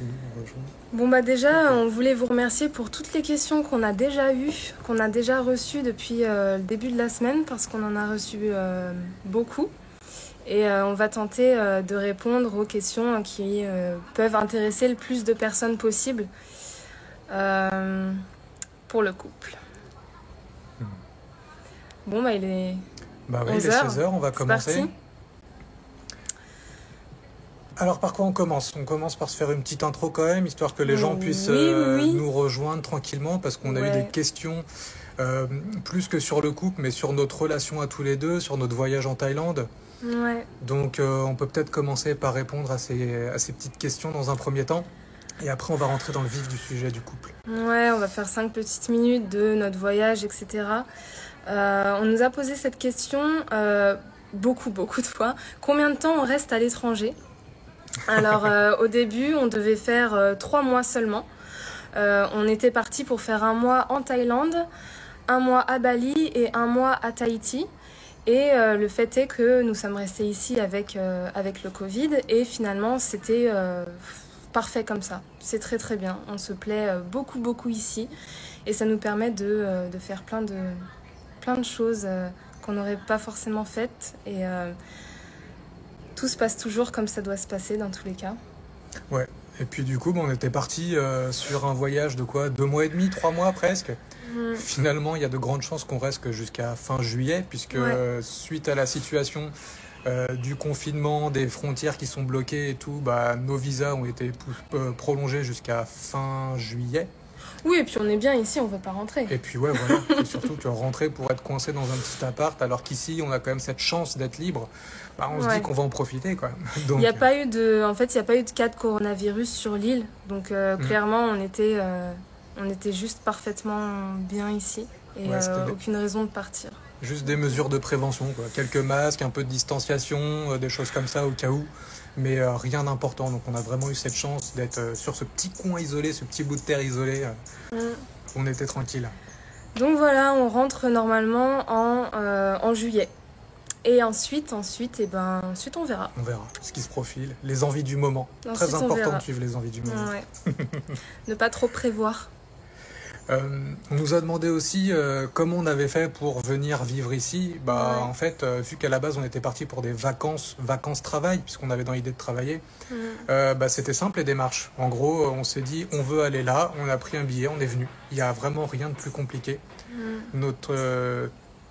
nous rejoint. Bon bah déjà, on voulait vous remercier pour toutes les questions qu'on a déjà eues, qu'on a déjà reçues depuis le début de la semaine, parce qu'on en a reçu beaucoup. Et on va tenter de répondre aux questions qui peuvent intéresser le plus de personnes possible pour le couple. Bon bah il est Bah oui, 11 il est heures. 16h, on va C'est commencer. parti. Alors par quoi on commence? On commence par se faire une petite intro quand même, histoire que les gens puissent Oui. nous rejoindre tranquillement, parce qu'on a eu des questions plus que sur le couple, mais sur notre relation à tous les deux, sur notre voyage en Thaïlande. Ouais. Donc on peut peut-être commencer par répondre à ces petites questions dans un premier temps, et après on va rentrer dans le vif du sujet du couple. Ouais, on va faire 5 petites minutes de notre voyage, etc. On nous a posé cette question beaucoup de fois. Combien de temps on reste à l'étranger? Alors au début, on devait faire 3 mois seulement. On était parti pour faire 1 mois en Thaïlande, 1 mois à Bali et 1 mois à Tahiti. Et le fait est que nous sommes restés ici avec le Covid et c'était parfait comme ça. C'est très très bien. On se plaît beaucoup ici et ça nous permet de faire plein de choses qu'on n'aurait pas forcément faites et tout se passe toujours comme ça doit se passer dans tous les cas. Ouais, et puis du coup, on était parti sur un voyage de quoi, 2 mois et demi, 3 mois presque. Finalement, il y a de grandes chances qu'on reste que jusqu'à fin juillet, puisque suite à la situation du confinement, des frontières qui sont bloquées et tout, bah, nos visas ont été prolongés jusqu'à fin juillet. Oui, et puis on est bien ici, on ne veut pas rentrer. Et puis ouais, voilà, c'est surtout que rentrer pour être coincé dans un petit appart, alors qu'ici, on a quand même cette chance d'être libre, bah, on se dit qu'on va en profiter, quoi. Donc, il n'y a pas eu de cas de coronavirus sur l'île, donc clairement, on était juste parfaitement bien ici et aucune raison de partir. Juste des mesures de prévention, quoi. Quelques masques, un peu de distanciation, des choses comme ça au cas où, mais rien d'important. Donc on a vraiment eu cette chance d'être sur ce petit coin isolé, ce petit bout de terre isolé. On était tranquille. Donc voilà, on rentre normalement en juillet. Et ensuite, on verra. On verra ce qui se profile, les envies du moment. Ensuite, très important de suivre les envies du moment. Ouais. Ne pas trop prévoir. On nous a demandé aussi comment on avait fait pour venir vivre ici. En fait, vu qu'à la base on était parti pour des vacances travail, puisqu'on avait dans l'idée de travailler, c'était simple les démarches. En gros, on s'est dit on veut aller là, on a pris un billet, on est venu. Il n'y a vraiment rien de plus compliqué.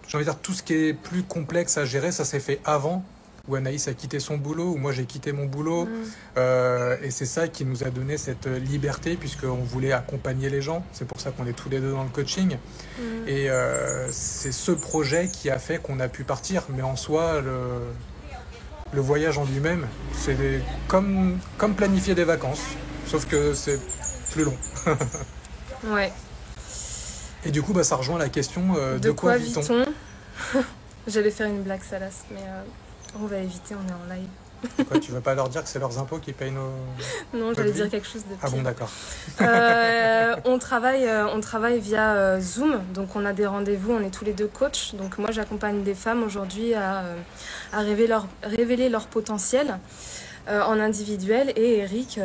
J'ai envie de dire, tout ce qui est plus complexe à gérer, ça s'est fait avant, où Anaïs a quitté son boulot, où moi j'ai quitté mon boulot. Et c'est ça qui nous a donné cette liberté, puisqu'on voulait accompagner les gens. C'est pour ça qu'on est tous les deux dans le coaching. Et c'est ce projet qui a fait qu'on a pu partir. Mais en soi, le voyage en lui-même, c'est comme planifier des vacances, sauf que c'est plus long. Ouais. Et du coup, ça rejoint la question de quoi vit-on? J'allais faire une blague salace, mais on va éviter, on est en live. Quoi, tu veux pas leur dire que c'est leurs impôts qui payent nos... Non, j'allais dire quelque chose de pire. Ah bon, d'accord. On travaille via Zoom, donc on a des rendez-vous, on est tous les deux coachs. Donc moi, j'accompagne des femmes aujourd'hui à révéler leur potentiel en individuel. Et Eric,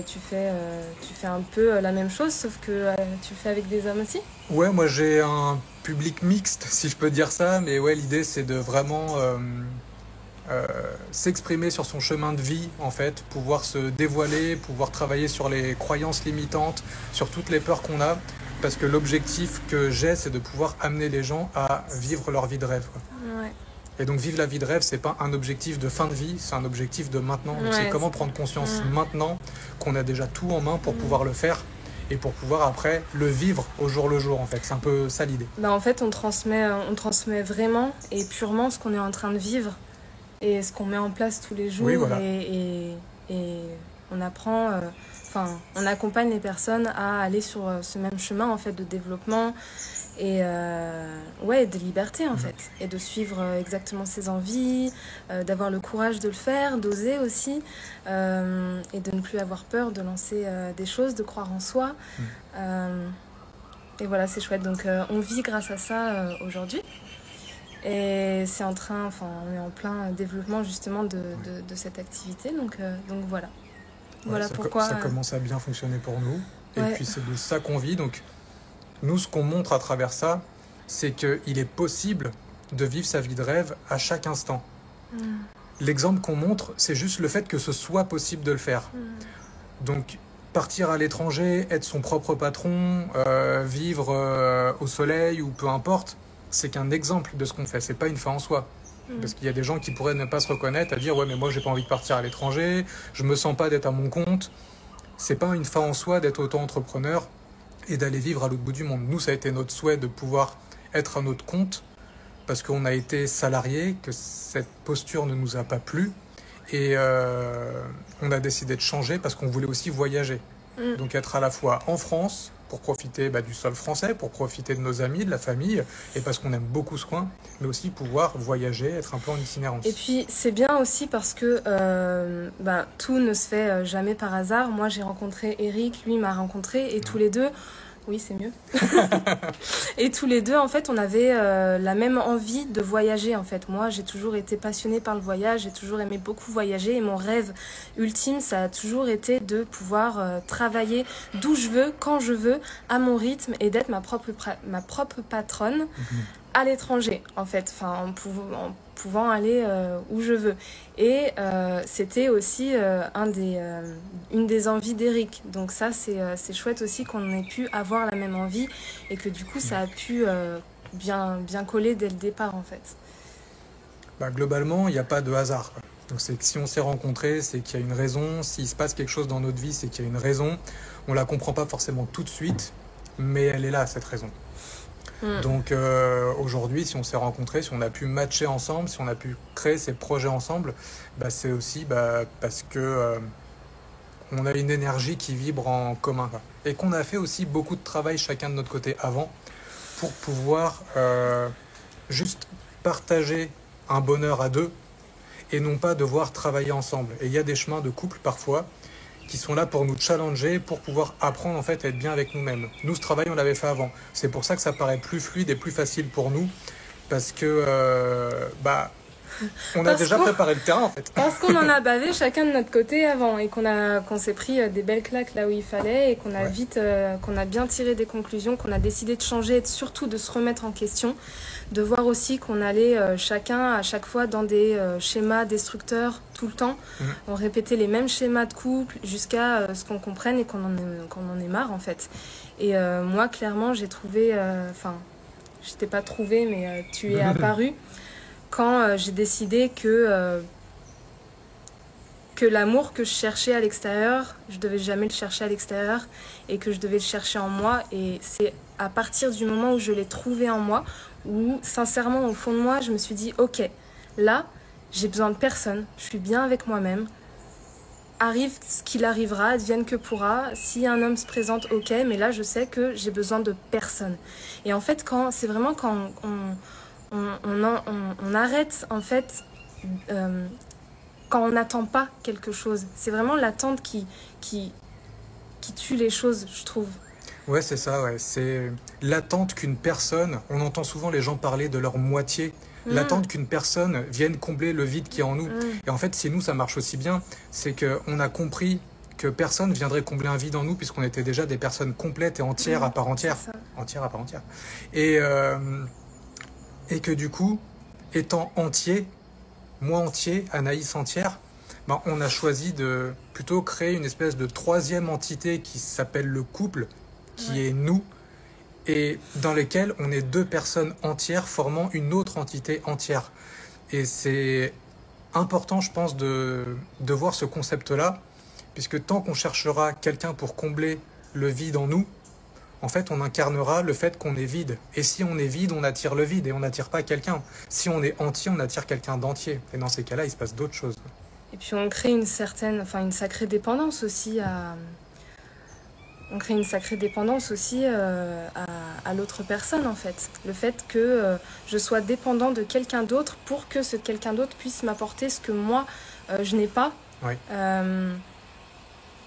tu fais un peu la même chose, sauf que tu le fais avec des hommes aussi. Ouais, moi j'ai un public mixte, si je peux dire ça, mais ouais, l'idée c'est de vraiment s'exprimer sur son chemin de vie, en fait, pouvoir se dévoiler, pouvoir travailler sur les croyances limitantes, sur toutes les peurs qu'on a, parce que l'objectif que j'ai, c'est de pouvoir amener les gens à vivre leur vie de rêve, quoi. Ouais. Et donc vivre la vie de rêve, c'est pas un objectif de fin de vie, c'est un objectif de maintenant. Donc c'est comment prendre conscience maintenant qu'on a déjà tout en main pour pouvoir le faire et pour pouvoir après le vivre au jour le jour, en fait. C'est un peu ça l'idée. En fait, on transmet vraiment et purement ce qu'on est en train de vivre et ce qu'on met en place tous les jours. Oui, voilà. Et on apprend, on accompagne les personnes à aller sur ce même chemin en fait de développement et de liberté en fait, et de suivre exactement ses envies, d'avoir le courage de le faire, d'oser aussi, et de ne plus avoir peur de lancer des choses, de croire en soi. Et voilà, c'est chouette. Donc on vit grâce à ça aujourd'hui. Et on est en plein développement justement de cette activité. Donc voilà. Voilà ça, pourquoi... ça commence à bien fonctionner pour nous. Et Ouais. puis c'est de ça qu'on vit. Donc nous, ce qu'on montre à travers ça, c'est qu'il est possible de vivre sa vie de rêve à chaque instant. L'exemple qu'on montre, c'est juste le fait que ce soit possible de le faire. Donc partir à l'étranger, être son propre patron, vivre au soleil ou peu importe, c'est qu'un exemple de ce qu'on fait. C'est pas une fin en soi. Parce qu'il y a des gens qui pourraient ne pas se reconnaître, à dire ouais mais moi j'ai pas envie de partir à l'étranger, je me sens pas d'être à mon compte. C'est pas une fin en soi d'être auto-entrepreneur et d'aller vivre à l'autre bout du monde. Nous, ça a été notre souhait de pouvoir être à notre compte parce qu'on a été salariés, que cette posture ne nous a pas plu et on a décidé de changer parce qu'on voulait aussi voyager. Donc être à la fois en France pour profiter du sol français, pour profiter de nos amis, de la famille, et parce qu'on aime beaucoup ce coin, mais aussi pouvoir voyager, être un peu en itinérance. Et puis c'est bien aussi parce que tout ne se fait jamais par hasard. Moi j'ai rencontré Eric, lui m'a rencontré, et tous les deux, oui c'est mieux, et tous les deux en fait on avait la même envie de voyager en fait. Moi j'ai toujours été passionnée par le voyage, j'ai toujours aimé beaucoup voyager, et mon rêve ultime ça a toujours été de pouvoir travailler d'où je veux, quand je veux, à mon rythme, et d'être ma propre patronne à l'étranger en fait, en pouvant aller où je veux. Et c'était aussi une des envies d'Eric. Donc ça c'est chouette aussi qu'on ait pu avoir la même envie et que du coup ça a pu bien coller dès le départ en fait. Globalement, il n'y a pas de hasard, quoi. Donc c'est que si on s'est rencontrés, c'est qu'il y a une raison. S'il se passe quelque chose dans notre vie, c'est qu'il y a une raison. On la comprend pas forcément tout de suite, mais elle est là, cette raison. Donc aujourd'hui, si on s'est rencontrés, si on a pu matcher ensemble, si on a pu créer ces projets ensemble, c'est aussi parce que on a une énergie qui vibre en commun, quoi. Et qu'on a fait aussi beaucoup de travail chacun de notre côté avant pour pouvoir juste partager un bonheur à deux et non pas devoir travailler ensemble. Et il y a des chemins de couple parfois qui sont là pour nous challenger, pour pouvoir apprendre en fait à être bien avec nous-mêmes. Nous, ce travail, on l'avait fait avant. C'est pour ça que ça paraît plus fluide et plus facile pour nous, parce que on a déjà préparé le terrain en fait. Parce qu'on en a bavé chacun de notre côté avant, et qu'on s'est pris des belles claques là où il fallait, et qu'on a qu'on a bien tiré des conclusions, qu'on a décidé de changer et surtout de se remettre en question, de voir aussi qu'on allait chacun à chaque fois dans des schémas destructeurs tout le temps. On répétait les mêmes schémas de couple jusqu'à ce qu'on comprenne et qu'on en ait marre en fait. Et moi clairement j'ai trouvé, je t'ai pas trouvé mais tu es apparu quand j'ai décidé que l'amour que je cherchais à l'extérieur, je devais jamais le chercher à l'extérieur et que je devais le chercher en moi. Et c'est à partir du moment où je l'ai trouvé en moi, où sincèrement au fond de moi, je me suis dit ok, là j'ai besoin de personne, je suis bien avec moi-même. Arrive ce qu'il arrivera, advienne que pourra. Si un homme se présente, ok, mais là je sais que j'ai besoin de personne. Et en fait, c'est vraiment quand on arrête en fait quand on n'attend pas quelque chose. C'est vraiment l'attente qui tue les choses, je trouve. Ouais, c'est ça, ouais. C'est l'attente qu'une personne, on entend souvent les gens parler de leur moitié, l'attente qu'une personne vienne combler le vide qui est en nous. Et en fait, si nous, ça marche aussi bien, c'est qu'on a compris que personne viendrait combler un vide en nous puisqu'on était déjà des personnes complètes et entières à part entière. Entières à part entière. Et que du coup, étant entier, moi entier, Anaïs entière, on a choisi de plutôt créer une espèce de troisième entité qui s'appelle le couple, qui est nous, et dans lesquels on est deux personnes entières formant une autre entité entière. Et c'est important, je pense, de voir ce concept-là, puisque tant qu'on cherchera quelqu'un pour combler le vide en nous, en fait, on incarnera le fait qu'on est vide. Et si on est vide, on attire le vide et on n'attire pas quelqu'un. Si on est entier, on attire quelqu'un d'entier. Et dans ces cas-là, il se passe d'autres choses. Et puis on crée une sacrée dépendance aussi à l'autre personne en fait. Le fait que je sois dépendant de quelqu'un d'autre pour que ce quelqu'un d'autre puisse m'apporter ce que moi je n'ai pas. Oui.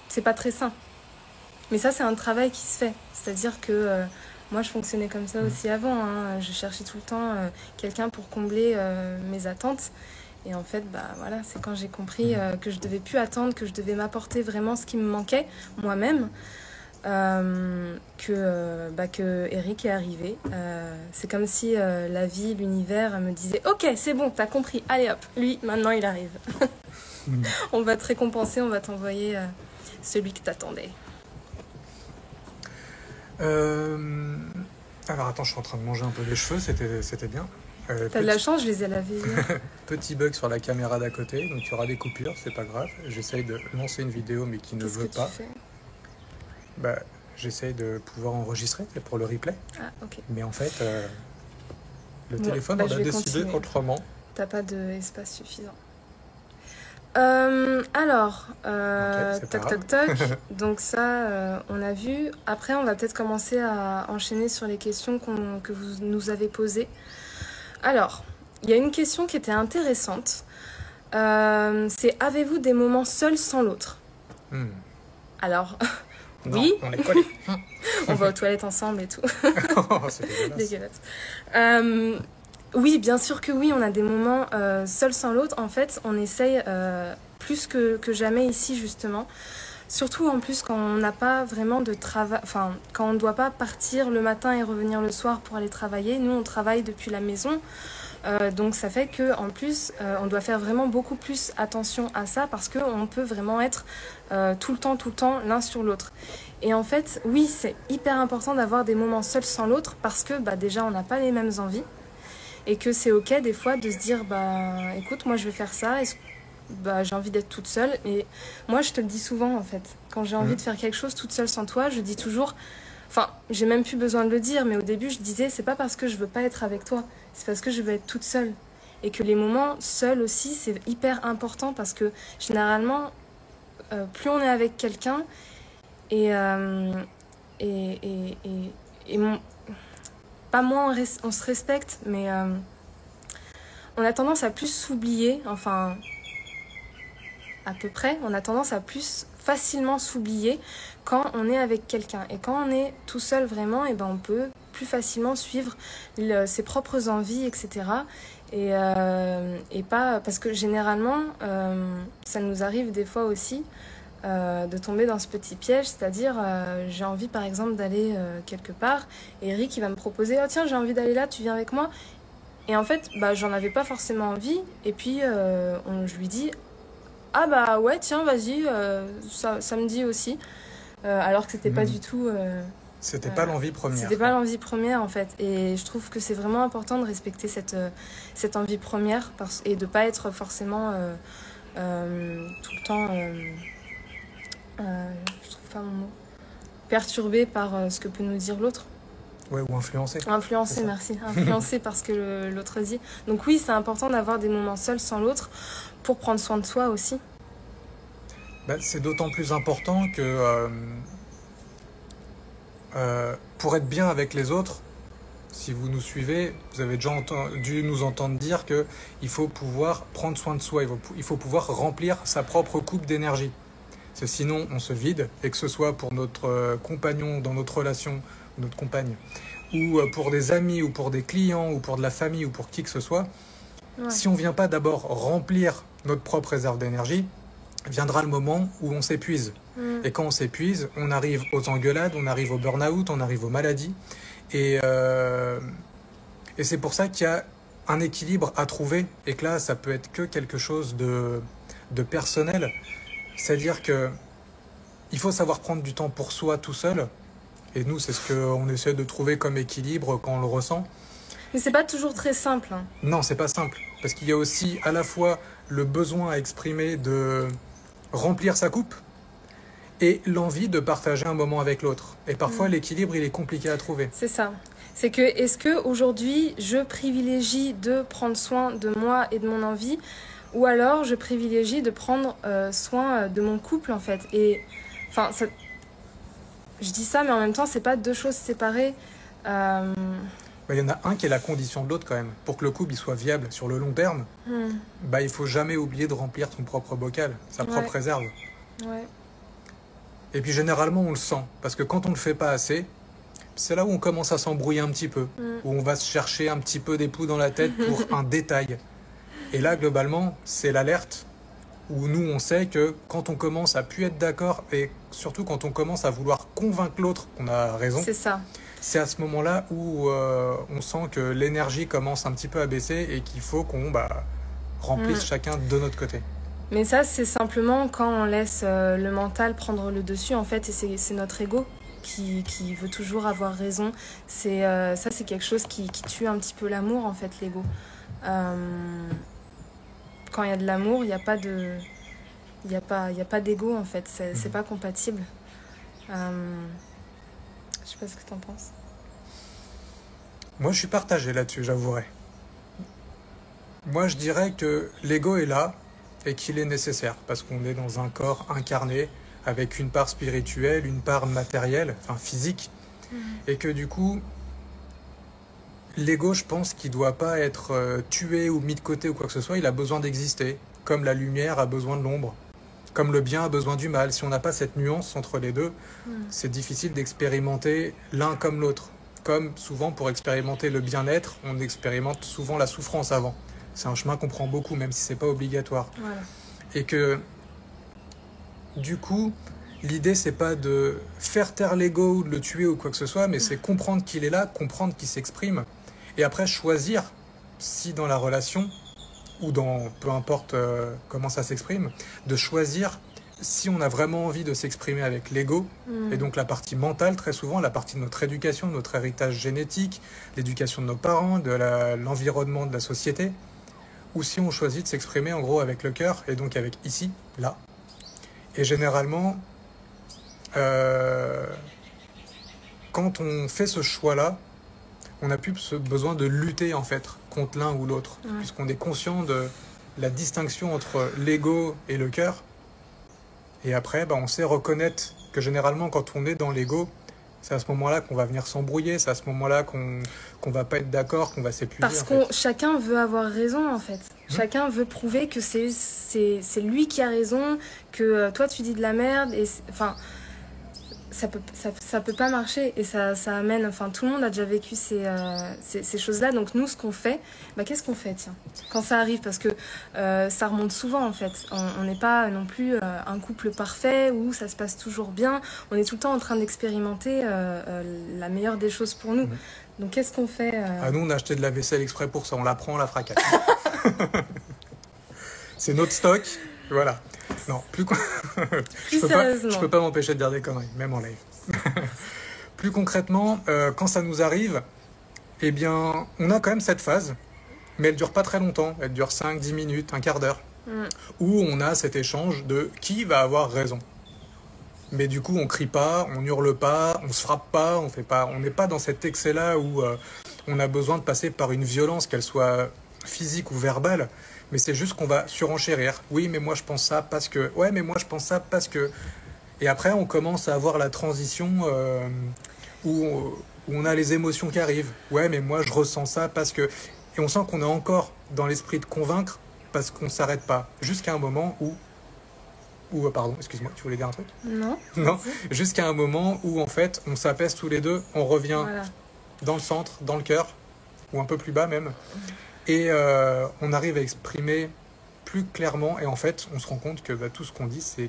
C'est pas très sain. Mais ça c'est un travail qui se fait. C'est-à-dire que moi je fonctionnais comme ça aussi avant. Je cherchais tout le temps quelqu'un pour combler mes attentes. Et en fait, bah voilà, c'est quand j'ai compris que je devais plus attendre, que je devais m'apporter vraiment ce qui me manquait moi-même, que Eric est arrivé. C'est comme si la vie, l'univers me disait « Ok, c'est bon, t'as compris, allez hop, lui, maintenant il arrive. On va te récompenser, on va t'envoyer celui que t'attendais. » Alors attends, je suis en train de manger un peu les cheveux, c'était bien. T'as de la chance, je les ai lavés hier. Petit bug sur la caméra d'à côté, donc il y aura des coupures, c'est pas grave. J'essaye de lancer une vidéo mais qui ne veut pas. Qu'est-ce que tu fais ? Bah, j'essaye de pouvoir enregistrer pour le replay. Ah, ok. Mais en fait, le Bon, téléphone bah, on je a vais décidé continuer. autrement. T'as pas d'espace suffisant. Alors, Ok, c'est pas toc toc toc. Donc ça, on a vu. Après, on va peut-être commencer à enchaîner sur les questions que vous nous avez posées. Alors, il y a une question qui était intéressante. C'est avez-vous des moments seuls sans l'autre ? Alors, Non, oui. on est collés. On va aux toilettes ensemble et tout. Oh, c'est dégueulasse. Dégueulasse. Oui, bien sûr que oui, on a des moments seuls sans l'autre. En fait, on essaye plus que jamais ici, justement. Surtout en plus quand on n'a pas vraiment de travail, enfin, quand on ne doit pas partir le matin et revenir le soir pour aller travailler. Nous, on travaille depuis la maison. Donc ça fait qu'en plus, on doit faire vraiment beaucoup plus attention à ça parce qu'on peut vraiment être tout le temps l'un sur l'autre. Et en fait, oui, c'est hyper important d'avoir des moments seuls sans l'autre parce que bah, déjà, on n'a pas les mêmes envies. Et que c'est ok des fois de se dire bah écoute moi je vais faire ça, bah, j'ai envie d'être toute seule. Et moi je te le dis souvent en fait, quand j'ai envie de faire quelque chose toute seule sans toi, je dis toujours, enfin j'ai même plus besoin de le dire, mais au début je disais c'est pas parce que je veux pas être avec toi, c'est parce que je veux être toute seule. Et que les moments seuls aussi c'est hyper important parce que généralement plus on est avec quelqu'un et pas moins on se respecte, mais on a tendance à plus s'oublier, enfin, à peu près, on a tendance à plus facilement s'oublier quand on est avec quelqu'un. Et quand on est tout seul vraiment, et ben on peut plus facilement suivre ses propres envies, etc. Et pas, parce que généralement, ça nous arrive des fois aussi, de tomber dans ce petit piège, c'est-à-dire j'ai envie par exemple d'aller quelque part et Eric il va me proposer oh tiens j'ai envie d'aller là, tu viens avec moi, et en fait bah j'en avais pas forcément envie et puis je lui dis ah bah ouais tiens vas-y, ça me dit aussi, alors que c'était pas du tout c'était pas l'envie première. C'était pas l'envie première en fait, et je trouve que c'est vraiment important de respecter cette envie première et de pas être forcément tout le temps je trouve pas mon mot, perturbé par ce que peut nous dire l'autre. Ouais, ou influencé. Influencé, merci. Influencé par ce que l'autre dit. Donc oui, c'est important d'avoir des moments seuls sans l'autre pour prendre soin de soi aussi. Bah, c'est d'autant plus important que pour être bien avec les autres, si vous nous suivez, vous avez déjà dû nous entendre dire qu'il faut pouvoir prendre soin de soi, il faut pouvoir remplir sa propre coupe d'énergie. C'est sinon on se vide, et que ce soit pour notre compagnon dans notre relation, notre compagne, ou pour des amis, ou pour des clients, ou pour de la famille, ou pour qui que ce soit, si on ne vient pas d'abord remplir notre propre réserve d'énergie, viendra le moment où on s'épuise. Et quand on s'épuise, on arrive aux engueulades, on arrive au burn-out, on arrive aux maladies. Et c'est pour ça qu'il y a un équilibre à trouver, et que là, ça peut être que quelque chose de personnel. C'est-à-dire qu'il faut savoir prendre du temps pour soi tout seul. Et nous, c'est ce qu'on essaie de trouver comme équilibre quand on le ressent. Mais c'est pas toujours très simple. Hein. Non, c'est pas simple. Parce qu'il y a aussi à la fois le besoin à exprimer de remplir sa coupe et l'envie de partager un moment avec l'autre. Et parfois, l'équilibre, il est compliqué à trouver. C'est ça. C'est que, est-ce qu'aujourd'hui, je privilégie de prendre soin de moi et de mon envie, ou alors je privilégie de prendre soin de mon couple, en fait. Et, enfin, je dis ça, mais en même temps, c'est pas deux choses séparées. Il y en a un qui est la condition de l'autre, quand même. Pour que le couple il soit viable sur le long terme, il faut jamais oublier de remplir son propre bocal, sa propre réserve. Ouais. Et puis, généralement, on le sent. Parce que quand on le fait pas assez, c'est là où on commence à s'embrouiller un petit peu. Où on va se chercher un petit peu des poux dans la tête pour un détail. Et là, globalement, c'est l'alerte où nous, on sait que quand on commence à plus être d'accord et surtout quand on commence à vouloir convaincre l'autre qu'on a raison, C'est ça. c'est à ce moment-là où on sent que l'énergie commence un petit peu à baisser et qu'il faut qu'on remplisse chacun de notre côté. Mais ça, c'est simplement quand on laisse le mental prendre le dessus, en fait, et c'est notre ego qui veut toujours avoir raison. Ça, c'est quelque chose qui tue un petit peu l'amour, en fait, l'ego. Quand il y a de l'amour, il n'y a pas de... Il n'y a pas d'ego, en fait. C'est pas compatible. Je sais pas ce que tu en penses. Moi, je suis partagé là-dessus, j'avouerai. Moi, je dirais que l'ego est là et qu'il est nécessaire parce qu'on est dans un corps incarné avec une part spirituelle, une part matérielle, enfin physique, et que du coup, l'ego, je pense qu'il ne doit pas être tué ou mis de côté ou quoi que ce soit, il a besoin d'exister, comme la lumière a besoin de l'ombre, comme le bien a besoin du mal. Si on n'a pas cette nuance entre les deux, c'est difficile d'expérimenter l'un comme l'autre. Comme souvent, pour expérimenter le bien-être, on expérimente souvent la souffrance avant. C'est un chemin qu'on prend beaucoup, même si c'est pas obligatoire. Voilà. Et que, du coup, l'idée, c'est pas de faire taire l'ego ou de le tuer ou quoi que ce soit, mais c'est comprendre qu'il est là, comprendre qu'il s'exprime. Et après, choisir, si dans la relation, ou dans, peu importe comment ça s'exprime, de choisir si on a vraiment envie de s'exprimer avec l'ego, et donc la partie mentale, très souvent, la partie de notre éducation, de notre héritage génétique, l'éducation de nos parents, de l'environnement de la société, ou si on choisit de s'exprimer en gros avec le cœur, et donc avec ici, là. Et généralement, quand on fait ce choix-là, on n'a plus ce besoin de lutter en fait contre l'un ou l'autre, puisqu'on est conscient de la distinction entre l'ego et le cœur. Et après, on sait reconnaître que généralement, quand on est dans l'ego, c'est à ce moment-là qu'on va venir s'embrouiller, c'est à ce moment-là qu'on va pas être d'accord, qu'on va s'épuiser. Parce que chacun veut avoir raison, en fait. Chacun veut prouver que c'est lui qui a raison, que toi, tu dis de la merde. Et enfin, ça peut pas marcher. Et ça amène... Enfin, tout le monde a déjà vécu ces choses-là. Donc, nous, ce qu'on fait... qu'est-ce qu'on fait, tiens, quand ça arrive? Parce que ça remonte souvent, en fait. On n'est pas non plus un couple parfait où ça se passe toujours bien. On est tout le temps en train d'expérimenter la meilleure des choses pour nous. Donc, qu'est-ce qu'on fait Nous, on a acheté de la vaisselle exprès pour ça. On la prend, on la fracasse. C'est notre stock. Voilà. Non, je peux pas m'empêcher de dire des conneries, même en live. Plus concrètement, quand ça nous arrive, eh bien, on a quand même cette phase, mais elle dure pas très longtemps. Elle dure 5, 10 minutes, un quart d'heure, où on a cet échange de qui va avoir raison. Mais du coup, on crie pas, on hurle pas, on se frappe pas, on n'est pas dans cet excès-là où on a besoin de passer par une violence, qu'elle soit physique ou verbale. Mais c'est juste qu'on va surenchérir. Oui, mais moi je pense ça parce que... Ouais, mais moi je pense ça parce que... Et après, on commence à avoir la transition où on a les émotions qui arrivent. Ouais, mais moi je ressens ça parce que... Et on sent qu'on est encore dans l'esprit de convaincre parce qu'on ne s'arrête pas. Jusqu'à un moment où... pardon, excuse-moi, tu voulais dire un truc? Non. Non, jusqu'à un moment où en fait, on s'apaise tous les deux, on revient dans le centre, dans le cœur, ou un peu plus bas même. Et on arrive à exprimer plus clairement et en fait on se rend compte que tout ce qu'on dit c'est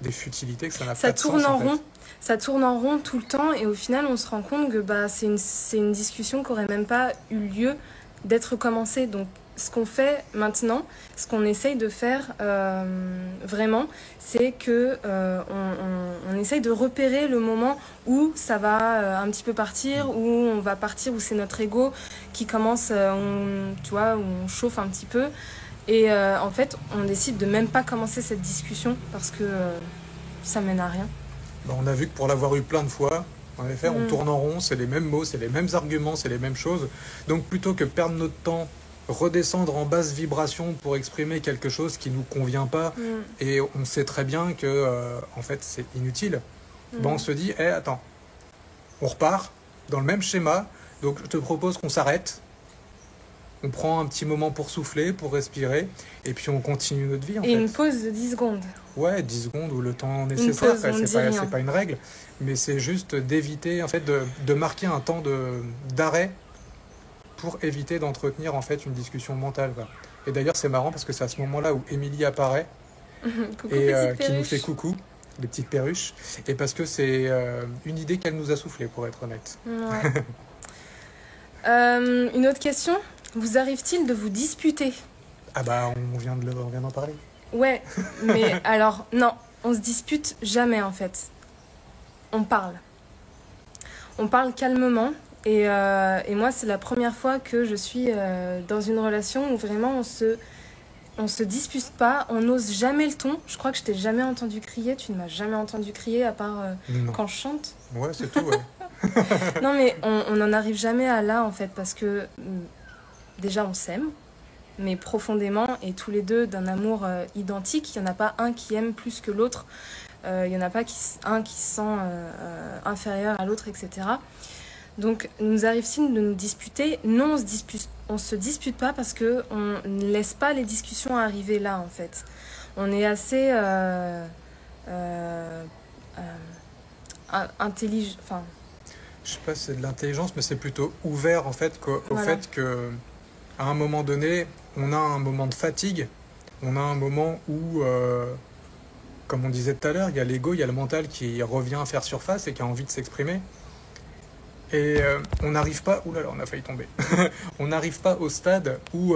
des futilités, que ça n'a pas de sens en fait. Ça tourne en rond tout le temps et au final on se rend compte que c'est une discussion qui n'aurait même pas eu lieu d'être commencée. Donc ce qu'on fait maintenant, ce qu'on essaye de faire vraiment, c'est que on essaye de repérer le moment où ça va un petit peu partir, où on va partir, où c'est notre ego qui commence, où on chauffe un petit peu. Et en fait, on décide de même pas commencer cette discussion parce que ça mène à rien. On a vu que pour l'avoir eu plein de fois, en effet, on tourne en rond, c'est les mêmes mots, c'est les mêmes arguments, c'est les mêmes choses. Donc plutôt que perdre notre temps, redescendre en basse vibration pour exprimer quelque chose qui nous convient pas, et on sait très bien que en fait c'est inutile, on se dit attends, on repart dans le même schéma, donc je te propose qu'on s'arrête, on prend un petit moment pour souffler, pour respirer, et puis on continue notre vie une pause de 10 secondes. Ouais, 10 secondes ou le temps nécessaire, c'est pas une règle, mais c'est juste d'éviter en fait de marquer un temps d'arrêt pour éviter d'entretenir en fait une discussion mentale, quoi. Et d'ailleurs, c'est marrant parce que c'est à ce moment-là où Émilie apparaît Coucou et petite qui nous perruche. fait coucou, les petites perruches. Et parce que c'est une idée qu'elle nous a soufflée, pour être honnête. Ouais. Une autre question. Vous arrive-t-il de vous disputer? Ah bah, on vient d'en parler. Ouais, mais alors, non, on se dispute jamais en fait. On parle. On parle calmement. Et moi, c'est la première fois que je suis dans une relation où vraiment on se dispute pas, on n'ose jamais le ton. Je crois que je t'ai jamais entendu crier, tu ne m'as jamais entendu crier à part Non. quand je chante. Ouais, c'est tout, ouais. Non, mais on n'en arrive jamais à là en fait parce que déjà on s'aime, mais profondément et tous les deux d'un amour identique. Il n'y en a pas un qui aime plus que l'autre. Il n'y en a pas un qui se sent inférieur à l'autre, etc. Donc, nous arrive-t-il de nous disputer? Non, on se dispute pas parce que on ne laisse pas les discussions arriver là, en fait. On est assez intelligent. Enfin, Je sais pas si c'est de l'intelligence, mais c'est plutôt ouvert en fait au voilà. fait que à un moment donné, on a un moment de fatigue, on a un moment où, comme on disait tout à l'heure, il y a l'ego, il y a le mental qui revient faire surface et qui a envie de s'exprimer. Et on n'arrive pas, oulala, on a failli tomber. On n'arrive pas au stade où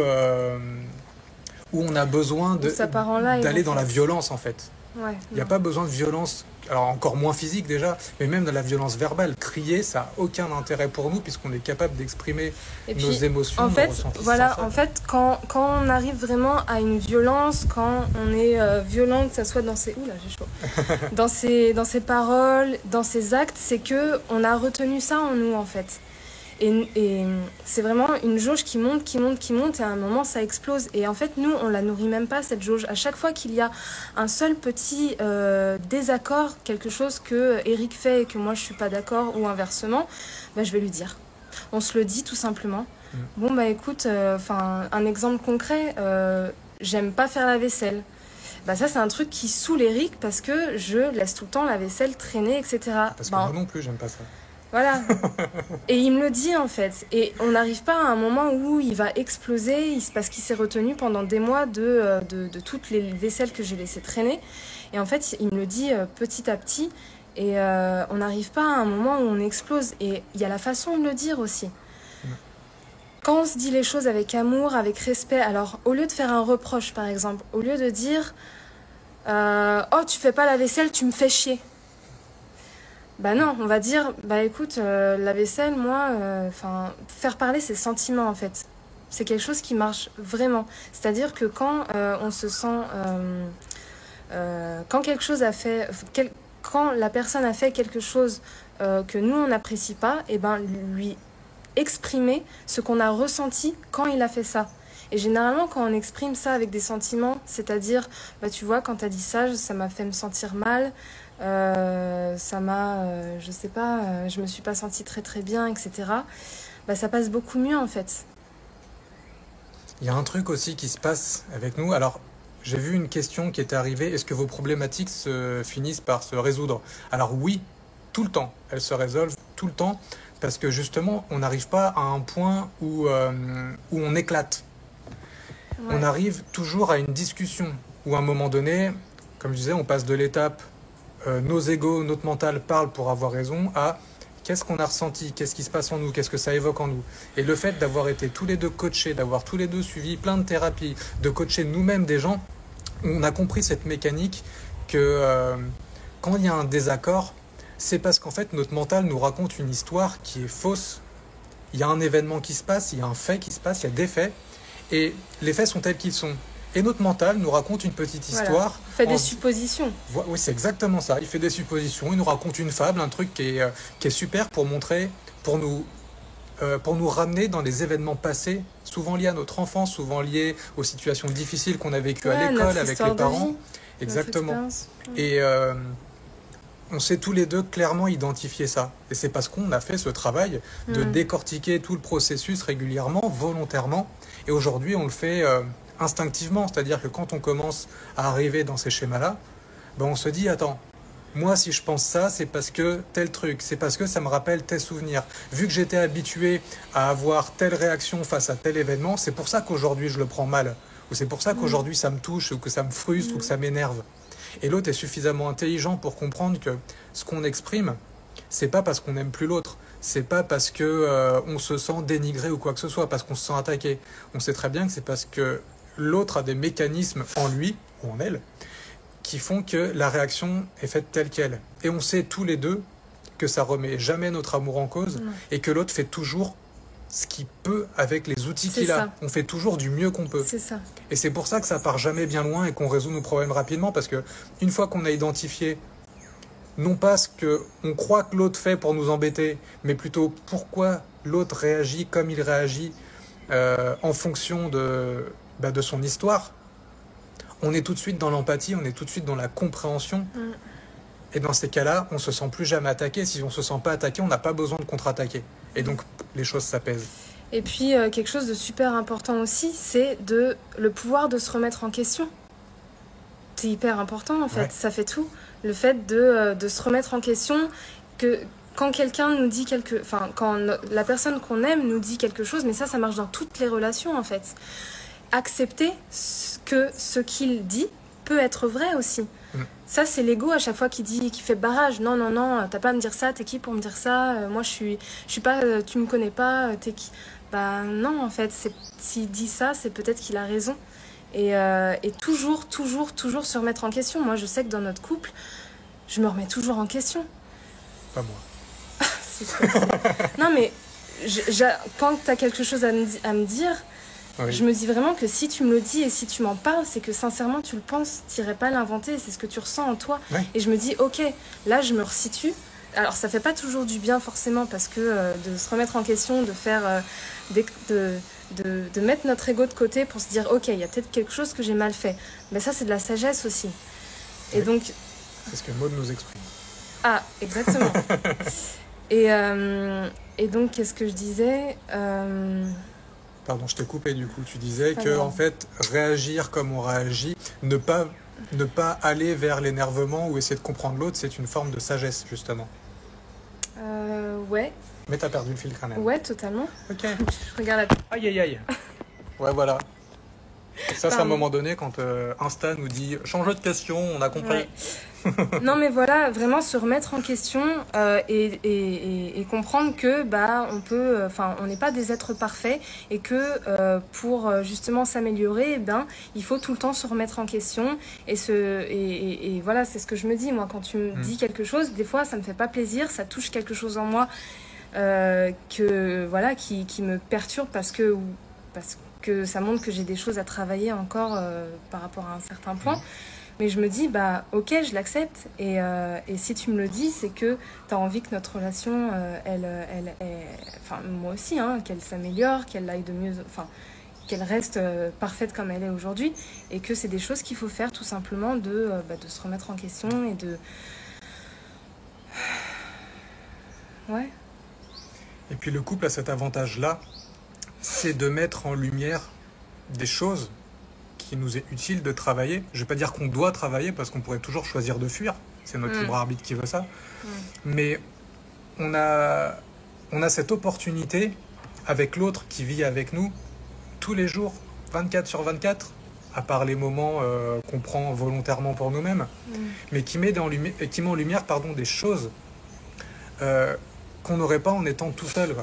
on a besoin Ça part en live, d'aller en dans la fait. violence en fait. Ouais, Il n'y a non. pas besoin de violence, alors encore moins physique déjà, mais même de la violence verbale. Crier, ça n'a aucun intérêt pour nous puisqu'on est capable d'exprimer Et nos puis, émotions, en nos fait, ressentis. voilà, sans ça. en fait, quand on arrive vraiment à une violence, quand on est violent, que ça soit dans ses, oula, j'ai chaud, dans ses paroles, dans ses actes, c'est que on a retenu ça en nous, en fait. Et c'est vraiment une jauge qui monte, qui monte, qui monte, et à un moment, ça explose. Et en fait, nous, on la nourrit même pas, cette jauge. À chaque fois qu'il y a un seul petit désaccord, quelque chose que Eric fait et que moi, je suis pas d'accord, ou inversement, bah, je vais lui dire. On se le dit tout simplement. Bon, bah écoute, un exemple concret, j'aime pas faire la vaisselle. Bah ça, c'est un truc qui saoule Eric parce que je laisse tout le temps la vaisselle traîner, etc. Parce que Bah, moi non plus, j'aime pas ça. voilà. Et il me le dit en fait. Et on n'arrive pas à un moment où il va exploser parce qu'il s'est retenu pendant des mois de toutes les vaisselles que j'ai laissées traîner. Et en fait, il me le dit petit à petit. Et on n'arrive pas à un moment où on explose. Et il y a la façon de le dire aussi. Quand on se dit les choses avec amour, avec respect, alors au lieu de faire un reproche par exemple, au lieu de dire oh tu fais pas la vaisselle, tu me fais chier. Bah non, on va dire, bah écoute, la vaisselle, moi, faire parler ses sentiments en fait. C'est quelque chose qui marche vraiment. C'est-à-dire que quand on se sent, quand quelque chose a fait, quand la personne a fait quelque chose que nous on n'apprécie pas, et ben lui exprimer ce qu'on a ressenti quand il a fait ça. Et généralement, quand on exprime ça avec des sentiments, c'est-à-dire, bah tu vois, quand t'as dit ça, ça m'a fait me sentir mal. Ça m'a, je sais pas, je me suis pas sentie très très bien, etc. Bah ça passe beaucoup mieux en fait. Il y a un truc aussi qui se passe avec nous. Alors, j'ai vu une question qui est arrivée. Est-ce que vos problématiques se finissent par se résoudre? Alors oui, tout le temps. Elles se résolvent tout le temps parce que justement, on n'arrive pas à un point où on éclate. Ouais. On arrive toujours à une discussion où à un moment donné, comme je disais, on passe de l'étape nos égos, notre mental parlent pour avoir raison à qu'est-ce qu'on a ressenti, qu'est-ce qui se passe en nous, qu'est-ce que ça évoque en nous. Et le fait d'avoir été tous les deux coachés, d'avoir tous les deux suivi plein de thérapies, de coacher nous-mêmes des gens, on a compris cette mécanique que quand il y a un désaccord, c'est parce qu'en fait notre mental nous raconte une histoire qui est fausse. Il y a un événement qui se passe, il y a un fait qui se passe, il y a des faits, et les faits sont tels qu'ils sont. Et notre mental nous raconte une petite histoire. Voilà. Fait des suppositions. Oui, c'est exactement ça. Il fait des suppositions, il nous raconte une fable, un truc qui est super pour montrer, pour nous ramener dans les événements passés, souvent liés à notre enfance, souvent liés aux situations difficiles qu'on a vécues à l'école, avec les parents. Exactement. Et on sait tous les deux clairement identifier ça. Et c'est parce qu'on a fait ce travail de décortiquer tout le processus régulièrement, volontairement. Et aujourd'hui, on le fait instinctivement. C'est-à-dire que quand on commence à arriver dans ces schémas-là, ben on se dit, attends, moi si je pense ça, c'est parce que tel truc, c'est parce que ça me rappelle tel souvenir. Vu que j'étais habitué à avoir telle réaction face à tel événement, c'est pour ça qu'aujourd'hui je le prends mal. ou c'est pour ça qu'aujourd'hui ça me touche, ou que ça me frustre, ou que ça m'énerve. Et l'autre est suffisamment intelligent pour comprendre que ce qu'on exprime, c'est pas parce qu'on n'aime plus l'autre, c'est pas parce que on se sent dénigré ou quoi que ce soit, parce qu'on se sent attaqué. On sait très bien que c'est parce que l'autre a des mécanismes en lui ou en elle qui font que la réaction est faite telle qu'elle. Et on sait tous les deux que ça remet jamais notre amour en cause et que l'autre fait toujours ce qu'il peut avec les outils qu'il a. On fait toujours du mieux qu'on peut. C'est ça. Et c'est pour ça que ça part jamais bien loin et qu'on résout nos problèmes rapidement, parce que une fois qu'on a identifié non pas ce qu'on croit que l'autre fait pour nous embêter, mais plutôt pourquoi l'autre réagit comme il réagit en fonction de son histoire, on est tout de suite dans l'empathie, on est tout de suite dans la compréhension. Et dans ces cas-là, on se sent plus jamais attaqué. Si on se sent pas attaqué, on n'a pas besoin de contre-attaquer. Et donc, les choses s'apaisent. Et puis, quelque chose de super important aussi, c'est le pouvoir de se remettre en question. C'est hyper important, en fait. Ouais. Ça fait tout. Le fait de se remettre en question, que quand quelqu'un nous dit quand la personne qu'on aime nous dit quelque chose, mais ça marche dans toutes les relations, en fait. Accepter que ce qu'il dit peut être vrai aussi. Ça, c'est l'ego à chaque fois qui fait barrage. Non, t'as pas à me dire ça, t'es qui pour me dire ça? Moi, je suis pas, tu me connais pas, t'es qui? Bah non, en fait, s'il dit ça, c'est peut-être qu'il a raison. Et toujours se remettre en question. Moi, je sais que dans notre couple, je me remets toujours en question. Pas moi. Non, mais quand t'as quelque chose à me dire, oui. Je me dis vraiment que si tu me le dis et si tu m'en parles, c'est que sincèrement tu le penses, t'irais pas l'inventer, c'est ce que tu ressens en toi. Oui. Et je me dis, ok, là je me resitue. Alors ça fait pas toujours du bien forcément, parce que de se remettre en question, de faire de mettre notre ego de côté pour se dire, ok, il y a peut-être quelque chose que j'ai mal fait. Mais ça, c'est de la sagesse aussi. Et donc... C'est ce que Maud nous exprime. Ah, exactement. et donc, qu'est-ce que je disais Pardon, je t'ai coupé du coup. Tu disais que en fait, réagir comme on réagit, ne pas aller vers l'énervement ou essayer de comprendre l'autre, c'est une forme de sagesse, justement. Ouais. Mais t'as perdu le fil quand même. Ouais, totalement. Ok. Je regarde la... Aïe. Ouais, voilà. Ça, c'est à un moment donné quand Insta nous dit « Change de question, on a compris. Ouais. » Non, mais voilà, vraiment se remettre en question et comprendre que on peut, on n'est pas des êtres parfaits et que pour justement s'améliorer, il faut tout le temps se remettre en question et voilà, c'est ce que je me dis moi quand tu me dis quelque chose. Des fois, ça me fait pas plaisir, ça touche quelque chose en moi qui me perturbe parce que ça montre que j'ai des choses à travailler encore par rapport à un certain point. Mais je me dis, ok, je l'accepte. Et si tu me le dis, c'est que tu as envie que notre relation, moi aussi, qu'elle s'améliore, qu'elle aille de mieux, qu'elle reste parfaite comme elle est aujourd'hui. Et que c'est des choses qu'il faut faire tout simplement de se remettre en question et de... Ouais. Et puis le couple a cet avantage-là, c'est de mettre en lumière des choses qui nous est utile de travailler. Je ne vais pas dire qu'on doit travailler, parce qu'on pourrait toujours choisir de fuir. C'est notre libre arbitre qui veut ça. Mais on a cette opportunité avec l'autre qui vit avec nous tous les jours, 24/24, à part les moments qu'on prend volontairement pour nous-mêmes, mais qui met en lumière des choses qu'on n'aurait pas en étant tout seul.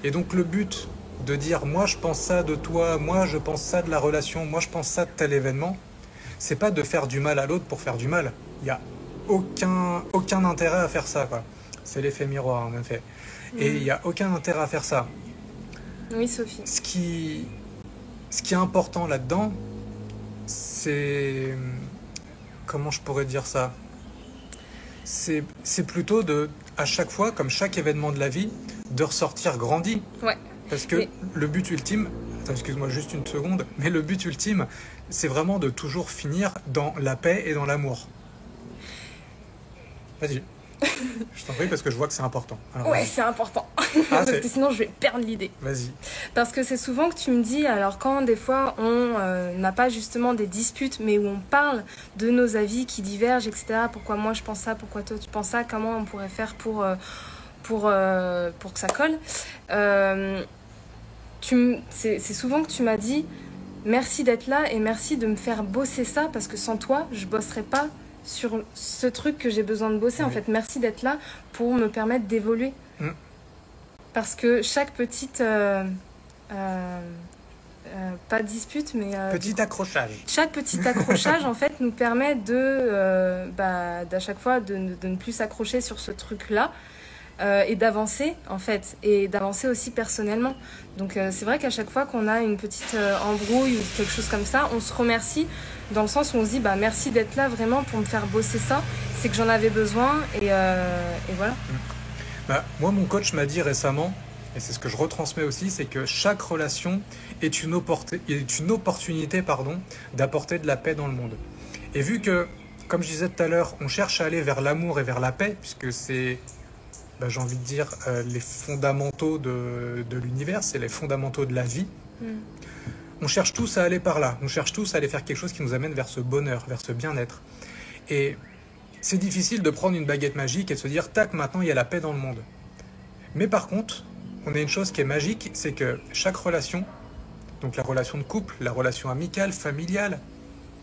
Et donc le but de dire moi je pense ça de toi, moi je pense ça de la relation, moi je pense ça de tel événement, c'est pas de faire du mal à l'autre pour faire du mal. Il n'y a aucun intérêt à faire ça, quoi. C'est l'effet miroir en effet. Et il n'y a aucun intérêt à faire ça. Oui, Sophie. Ce qui est important là-dedans, c'est... Comment je pourrais dire ça ? C'est plutôt à chaque fois, comme chaque événement de la vie, de ressortir grandi. Ouais. Parce que le but ultime, excuse-moi juste une seconde, mais le but ultime, c'est vraiment de toujours finir dans la paix et dans l'amour. Vas-y. Je t'en prie parce que je vois que c'est important. Alors, ouais, c'est important. Parce que sinon, je vais perdre l'idée. Vas-y. Parce que c'est souvent que tu me dis, alors quand des fois, on n'a pas justement des disputes, mais où on parle de nos avis qui divergent, etc. Pourquoi moi je pense ça, pourquoi toi tu penses ça, comment on pourrait faire pour que ça colle. C'est souvent que tu m'as dit, merci d'être là et merci de me faire bosser ça parce que sans toi, je bosserais pas sur ce truc que j'ai besoin de bosser. En fait, merci d'être là pour me permettre d'évoluer. Parce que chaque petite... pas dispute, mais... petit accrochage. Chaque petit accrochage, en fait, nous permet d'à chaque fois de ne plus s'accrocher sur ce truc-là et d'avancer, en fait, et d'avancer aussi personnellement. Donc, c'est vrai qu'à chaque fois qu'on a une petite embrouille ou quelque chose comme ça, on se remercie dans le sens où on se dit, merci d'être là vraiment pour me faire bosser ça. C'est que j'en avais besoin et voilà. Moi, mon coach m'a dit récemment, et c'est ce que je retransmets aussi, c'est que chaque relation est une opportunité d'apporter de la paix dans le monde. Et vu que, comme je disais tout à l'heure, on cherche à aller vers l'amour et vers la paix, puisque c'est, j'ai envie de dire, les fondamentaux de l'univers, c'est les fondamentaux de la vie, on cherche tous à aller par là, on cherche tous à aller faire quelque chose qui nous amène vers ce bonheur, vers ce bien-être. Et c'est difficile de prendre une baguette magique et de se dire, tac, maintenant il y a la paix dans le monde. Mais par contre, on a une chose qui est magique, c'est que chaque relation, donc la relation de couple, la relation amicale, familiale,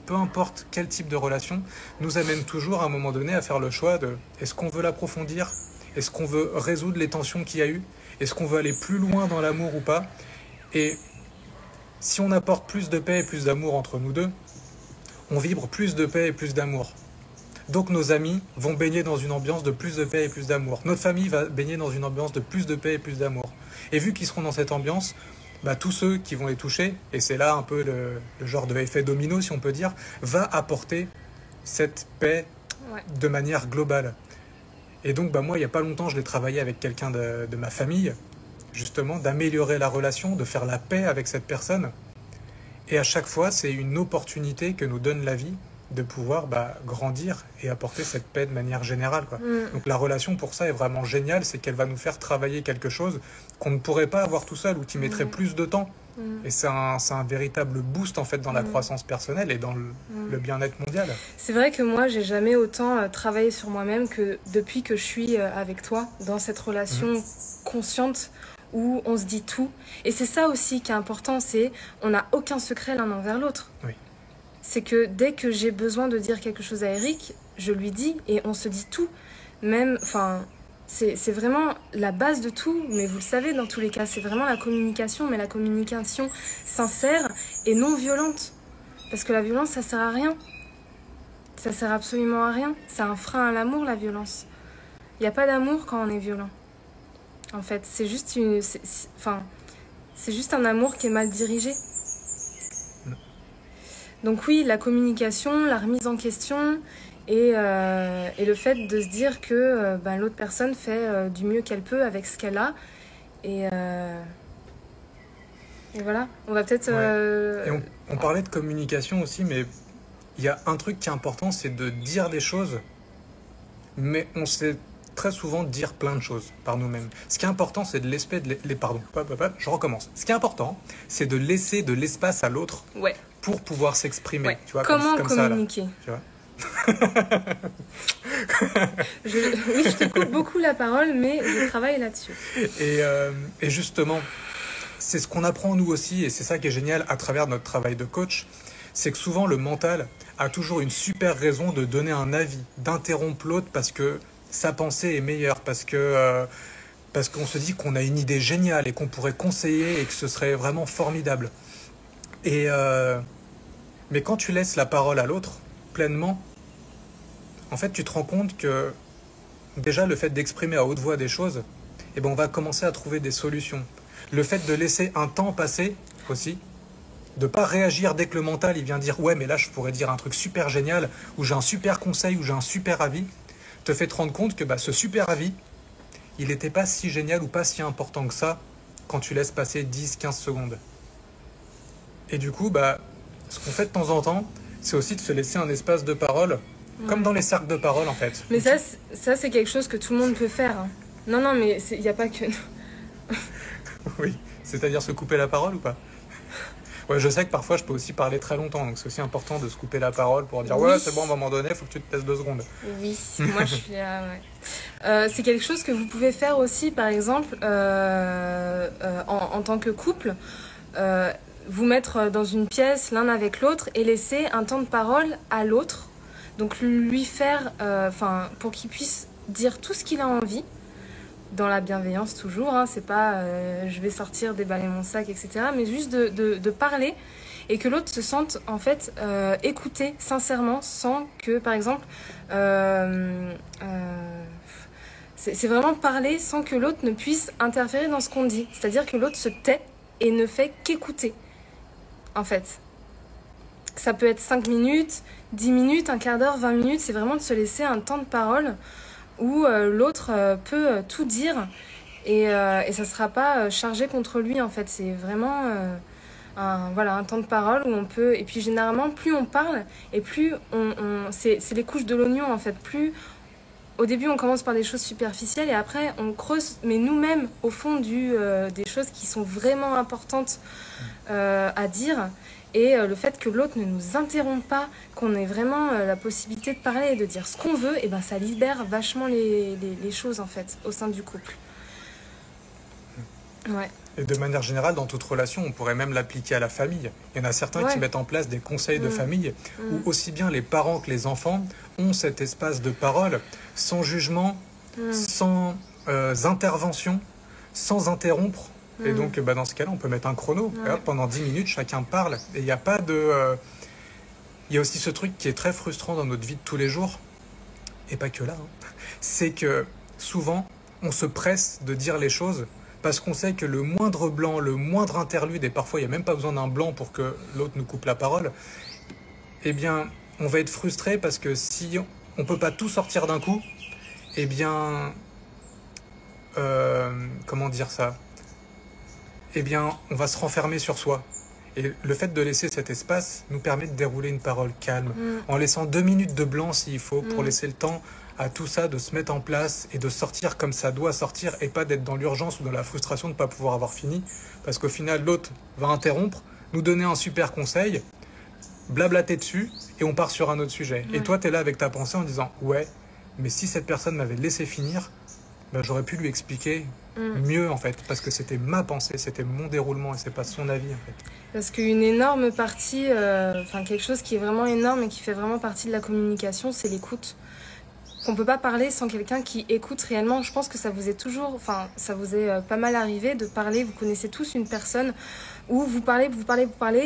peu importe quel type de relation, nous amène toujours à un moment donné à faire le choix de est-ce qu'on veut l'approfondir, est-ce qu'on veut résoudre les tensions qu'il y a eu, est-ce qu'on veut aller plus loin dans l'amour ou pas. Et si on apporte plus de paix et plus d'amour entre nous deux, on vibre plus de paix et plus d'amour. Donc nos amis vont baigner dans une ambiance de plus de paix et plus d'amour. Notre famille va baigner dans une ambiance de plus de paix et plus d'amour. Et vu qu'ils seront dans cette ambiance, tous ceux qui vont les toucher, et c'est là un peu le genre de effet domino si on peut dire, va apporter cette paix de manière globale. Et donc moi il n'y a pas longtemps je l'ai travaillé avec quelqu'un de ma famille, justement d'améliorer la relation, de faire la paix avec cette personne. Et à chaque fois c'est une opportunité que nous donne la vie de pouvoir grandir et apporter cette paix de manière générale, quoi. Donc la relation pour ça est vraiment géniale, c'est qu'elle va nous faire travailler quelque chose qu'on ne pourrait pas avoir tout seul ou qui mettrait plus de temps. Et c'est un véritable boost en fait dans la croissance personnelle et dans le bien-être mondial. C'est vrai que moi j'ai jamais autant travaillé sur moi-même que depuis que je suis avec toi dans cette relation consciente où on se dit tout. Et c'est ça aussi qui est important, c'est on n'a aucun secret l'un envers l'autre. Oui. C'est que dès que j'ai besoin de dire quelque chose à Eric, je lui dis et on se dit tout. Même, c'est vraiment la base de tout, mais vous le savez dans tous les cas, c'est vraiment la communication, mais la communication sincère et non violente. Parce que la violence, ça sert à rien. Ça sert absolument à rien. C'est un frein à l'amour, la violence. Il n'y a pas d'amour quand on est violent. En fait, c'est juste c'est juste un amour qui est mal dirigé. Donc oui, la communication, la remise en question et le fait de se dire que l'autre personne fait du mieux qu'elle peut avec ce qu'elle a. Et voilà, on va peut-être... Et on parlait de communication aussi, mais il y a un truc qui est important, c'est de dire des choses, mais on sait très souvent dire plein de choses par nous-mêmes. Ce qui est important, c'est de je recommence. Ce qui est important, c'est de laisser de l'espace à l'autre. Ouais. Pour pouvoir s'exprimer. Tu vois, comment comme communiquer ça, là, tu vois. Oui, je te coupe beaucoup la parole, mais je travaille là-dessus. Et justement, c'est ce qu'on apprend nous aussi, et c'est ça qui est génial à travers notre travail de coach, c'est que souvent le mental a toujours une super raison de donner un avis, d'interrompre l'autre parce que sa pensée est meilleure, parce qu'on se dit qu'on a une idée géniale et qu'on pourrait conseiller et que ce serait vraiment formidable. Mais quand tu laisses la parole à l'autre pleinement, en fait, tu te rends compte que déjà le fait d'exprimer à haute voix des choses, on va commencer à trouver des solutions. Le fait de laisser un temps passer aussi, de pas réagir dès que le mental il vient dire ouais mais là je pourrais dire un truc super génial ou j'ai un super conseil ou j'ai un super avis, te fait te rendre compte que ce super avis, il n'était pas si génial ou pas si important que ça quand tu laisses passer 10-15 secondes. Et du coup, ce qu'on fait de temps en temps, c'est aussi de se laisser un espace de parole, comme dans les cercles de parole en fait. Mais ça c'est quelque chose que tout le monde peut faire. Hein. Non, mais il n'y a pas que... Oui, c'est-à-dire se couper la parole ou pas? Ouais, je sais que parfois je peux aussi parler très longtemps, donc c'est aussi important de se couper la parole pour dire ouais c'est bon, à un moment donné, il faut que tu te taisses 2 secondes. Oui, moi je suis là, ouais. C'est quelque chose que vous pouvez faire aussi, par exemple, en tant que couple. vous mettre dans une pièce l'un avec l'autre et laisser un temps de parole à l'autre. Donc lui faire, pour qu'il puisse dire tout ce qu'il a envie, dans la bienveillance toujours, hein, c'est pas je vais sortir, déballer mon sac, etc. Mais juste de parler et que l'autre se sente en fait écouté sincèrement sans que, par exemple, c'est vraiment parler sans que l'autre ne puisse interférer dans ce qu'on dit. C'est-à-dire que l'autre se tait et ne fait qu'écouter, en fait. Ça peut être 5 minutes, 10 minutes, un quart d'heure, 20 minutes. C'est vraiment de se laisser un temps de parole où l'autre peut tout dire et ça ne sera pas chargé contre lui, en fait. C'est vraiment un temps de parole où on peut... Et puis généralement, plus on parle et plus c'est les couches de l'oignon, en fait. Plus... Au début, on commence par des choses superficielles et après, on creuse, mais nous-mêmes, au fond des choses qui sont vraiment importantes à dire. Et le fait que l'autre ne nous interrompt pas, qu'on ait vraiment la possibilité de parler et de dire ce qu'on veut, et ben ça libère vachement les choses, en fait, au sein du couple. Ouais. Et de manière générale, dans toute relation, on pourrait même l'appliquer à la famille. Il y en a certains qui mettent en place des conseils de famille où aussi bien les parents que les enfants ont cet espace de parole sans jugement, sans intervention, sans interrompre. Et donc, dans ce cas-là, on peut mettre un chrono. Et hop, pendant 10 minutes, chacun parle. Et il n'y a pas de... Il y a aussi ce truc qui est très frustrant dans notre vie de tous les jours, et pas que là, hein. C'est que souvent, on se presse de dire les choses parce qu'on sait que le moindre blanc, le moindre interlude, et parfois il n'y a même pas besoin d'un blanc pour que l'autre nous coupe la parole, eh bien, on va être frustré parce que si on ne peut pas tout sortir d'un coup, eh bien, comment dire ça ? Eh bien, on va se renfermer sur soi. Et le fait de laisser cet espace nous permet de dérouler une parole calme, en laissant 2 minutes de blanc s'il faut, pour laisser le temps à tout ça de se mettre en place et de sortir comme ça doit sortir, et pas d'être dans l'urgence ou dans la frustration de ne pas pouvoir avoir fini. Parce qu'au final, l'autre va interrompre, nous donner un super conseil, blablater dessus, et on part sur un autre sujet. Et toi, tu es là avec ta pensée en disant « Ouais, mais si cette personne m'avait laissé finir, j'aurais pu lui expliquer mieux, en fait, parce que c'était ma pensée, c'était mon déroulement et c'est pas son avis, en fait. » Parce qu'une énorme partie, quelque chose qui est vraiment énorme et qui fait vraiment partie de la communication, c'est l'écoute. Qu'on peut pas parler sans quelqu'un qui écoute réellement. Je pense que ça vous est ça vous est pas mal arrivé de parler. Vous connaissez tous une personne où vous parlez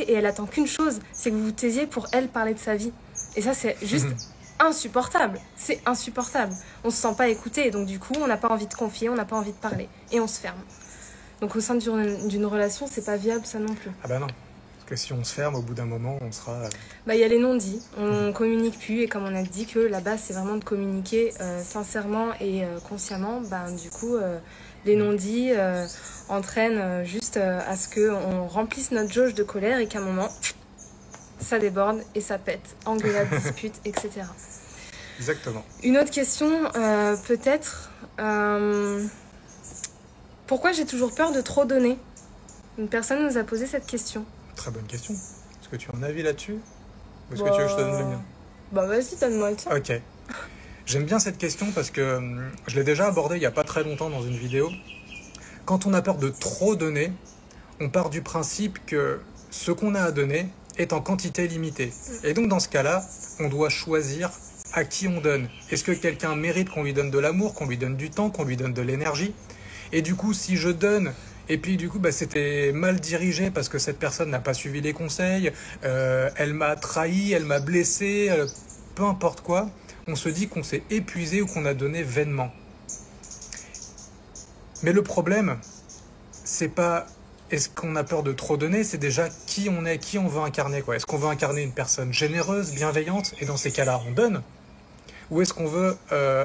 et elle attend qu'une chose, c'est que vous vous taisiez pour elle parler de sa vie. Et ça, c'est juste insupportable. C'est insupportable. On se sent pas écouté et donc du coup, on n'a pas envie de confier, on n'a pas envie de parler et on se ferme. Donc au sein d'une relation, c'est pas viable ça non plus. Ah bah non. Que si on se ferme, au bout d'un moment, on sera... Il y a les non-dits, on communique plus, et comme on a dit que la base, c'est vraiment de communiquer sincèrement et consciemment, du coup, les non-dits entraînent juste à ce qu'on remplisse notre jauge de colère et qu'à un moment, ça déborde et ça pète, engueulade, dispute, etc. Exactement. Une autre question, peut-être, pourquoi j'ai toujours peur de trop donner ? Une personne nous a posé cette question. Très bonne question. Est-ce que tu as un avis là-dessus ? Ou est-ce que tu veux que je te donne le mien ? Vas-y, donne-moi le tien. Ok. J'aime bien cette question parce que je l'ai déjà abordée il n'y a pas très longtemps dans une vidéo. Quand on a peur de trop donner, on part du principe que ce qu'on a à donner est en quantité limitée. Et donc dans ce cas-là, on doit choisir à qui on donne. Est-ce que quelqu'un mérite qu'on lui donne de l'amour, qu'on lui donne du temps, qu'on lui donne de l'énergie ? Et du coup, si je donne... Et puis du coup, c'était mal dirigé parce que cette personne n'a pas suivi les conseils, elle m'a trahi, elle m'a blessé, peu importe quoi. On se dit qu'on s'est épuisé ou qu'on a donné vainement. Mais le problème, c'est pas est-ce qu'on a peur de trop donner, c'est déjà qui on est, qui on veut incarner, quoi. Est-ce qu'on veut incarner une personne généreuse, bienveillante, et dans ces cas-là, on donne ? Ou est-ce qu'on veut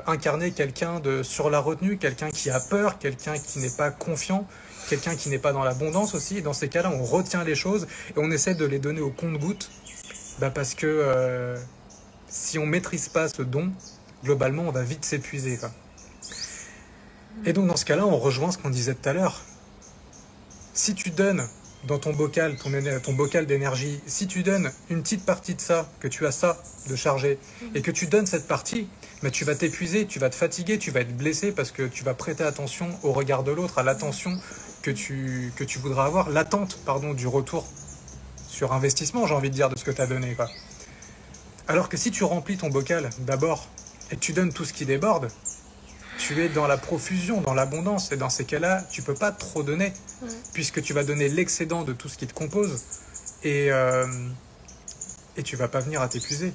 incarner quelqu'un sur la retenue, quelqu'un qui a peur, quelqu'un qui n'est pas confiant, quelqu'un qui n'est pas dans l'abondance aussi, et dans ces cas-là, on retient les choses et on essaie de les donner au compte-gouttes, parce que si on ne maîtrise pas ce don, globalement, on va vite s'épuiser, quoi. Et donc, dans ce cas-là, on rejoint ce qu'on disait tout à l'heure. Si tu donnes dans ton bocal, ton bocal d'énergie, si tu donnes une petite partie de ça, que tu as ça de chargé, et que tu donnes cette partie, tu vas t'épuiser, tu vas te fatiguer, tu vas être blessé parce que tu vas prêter attention au regard de l'autre, à l'attention que tu voudras avoir, l'attente, du retour surinvestissement, j'ai envie de dire, de ce que tu as donné, quoi. Alors que si tu remplis ton bocal d'abord et que tu donnes tout ce qui déborde, tu es dans la profusion, dans l'abondance. Et dans ces cas-là, tu peux pas trop donner, puisque tu vas donner l'excédent de tout ce qui te compose et tu vas pas venir à t'épuiser.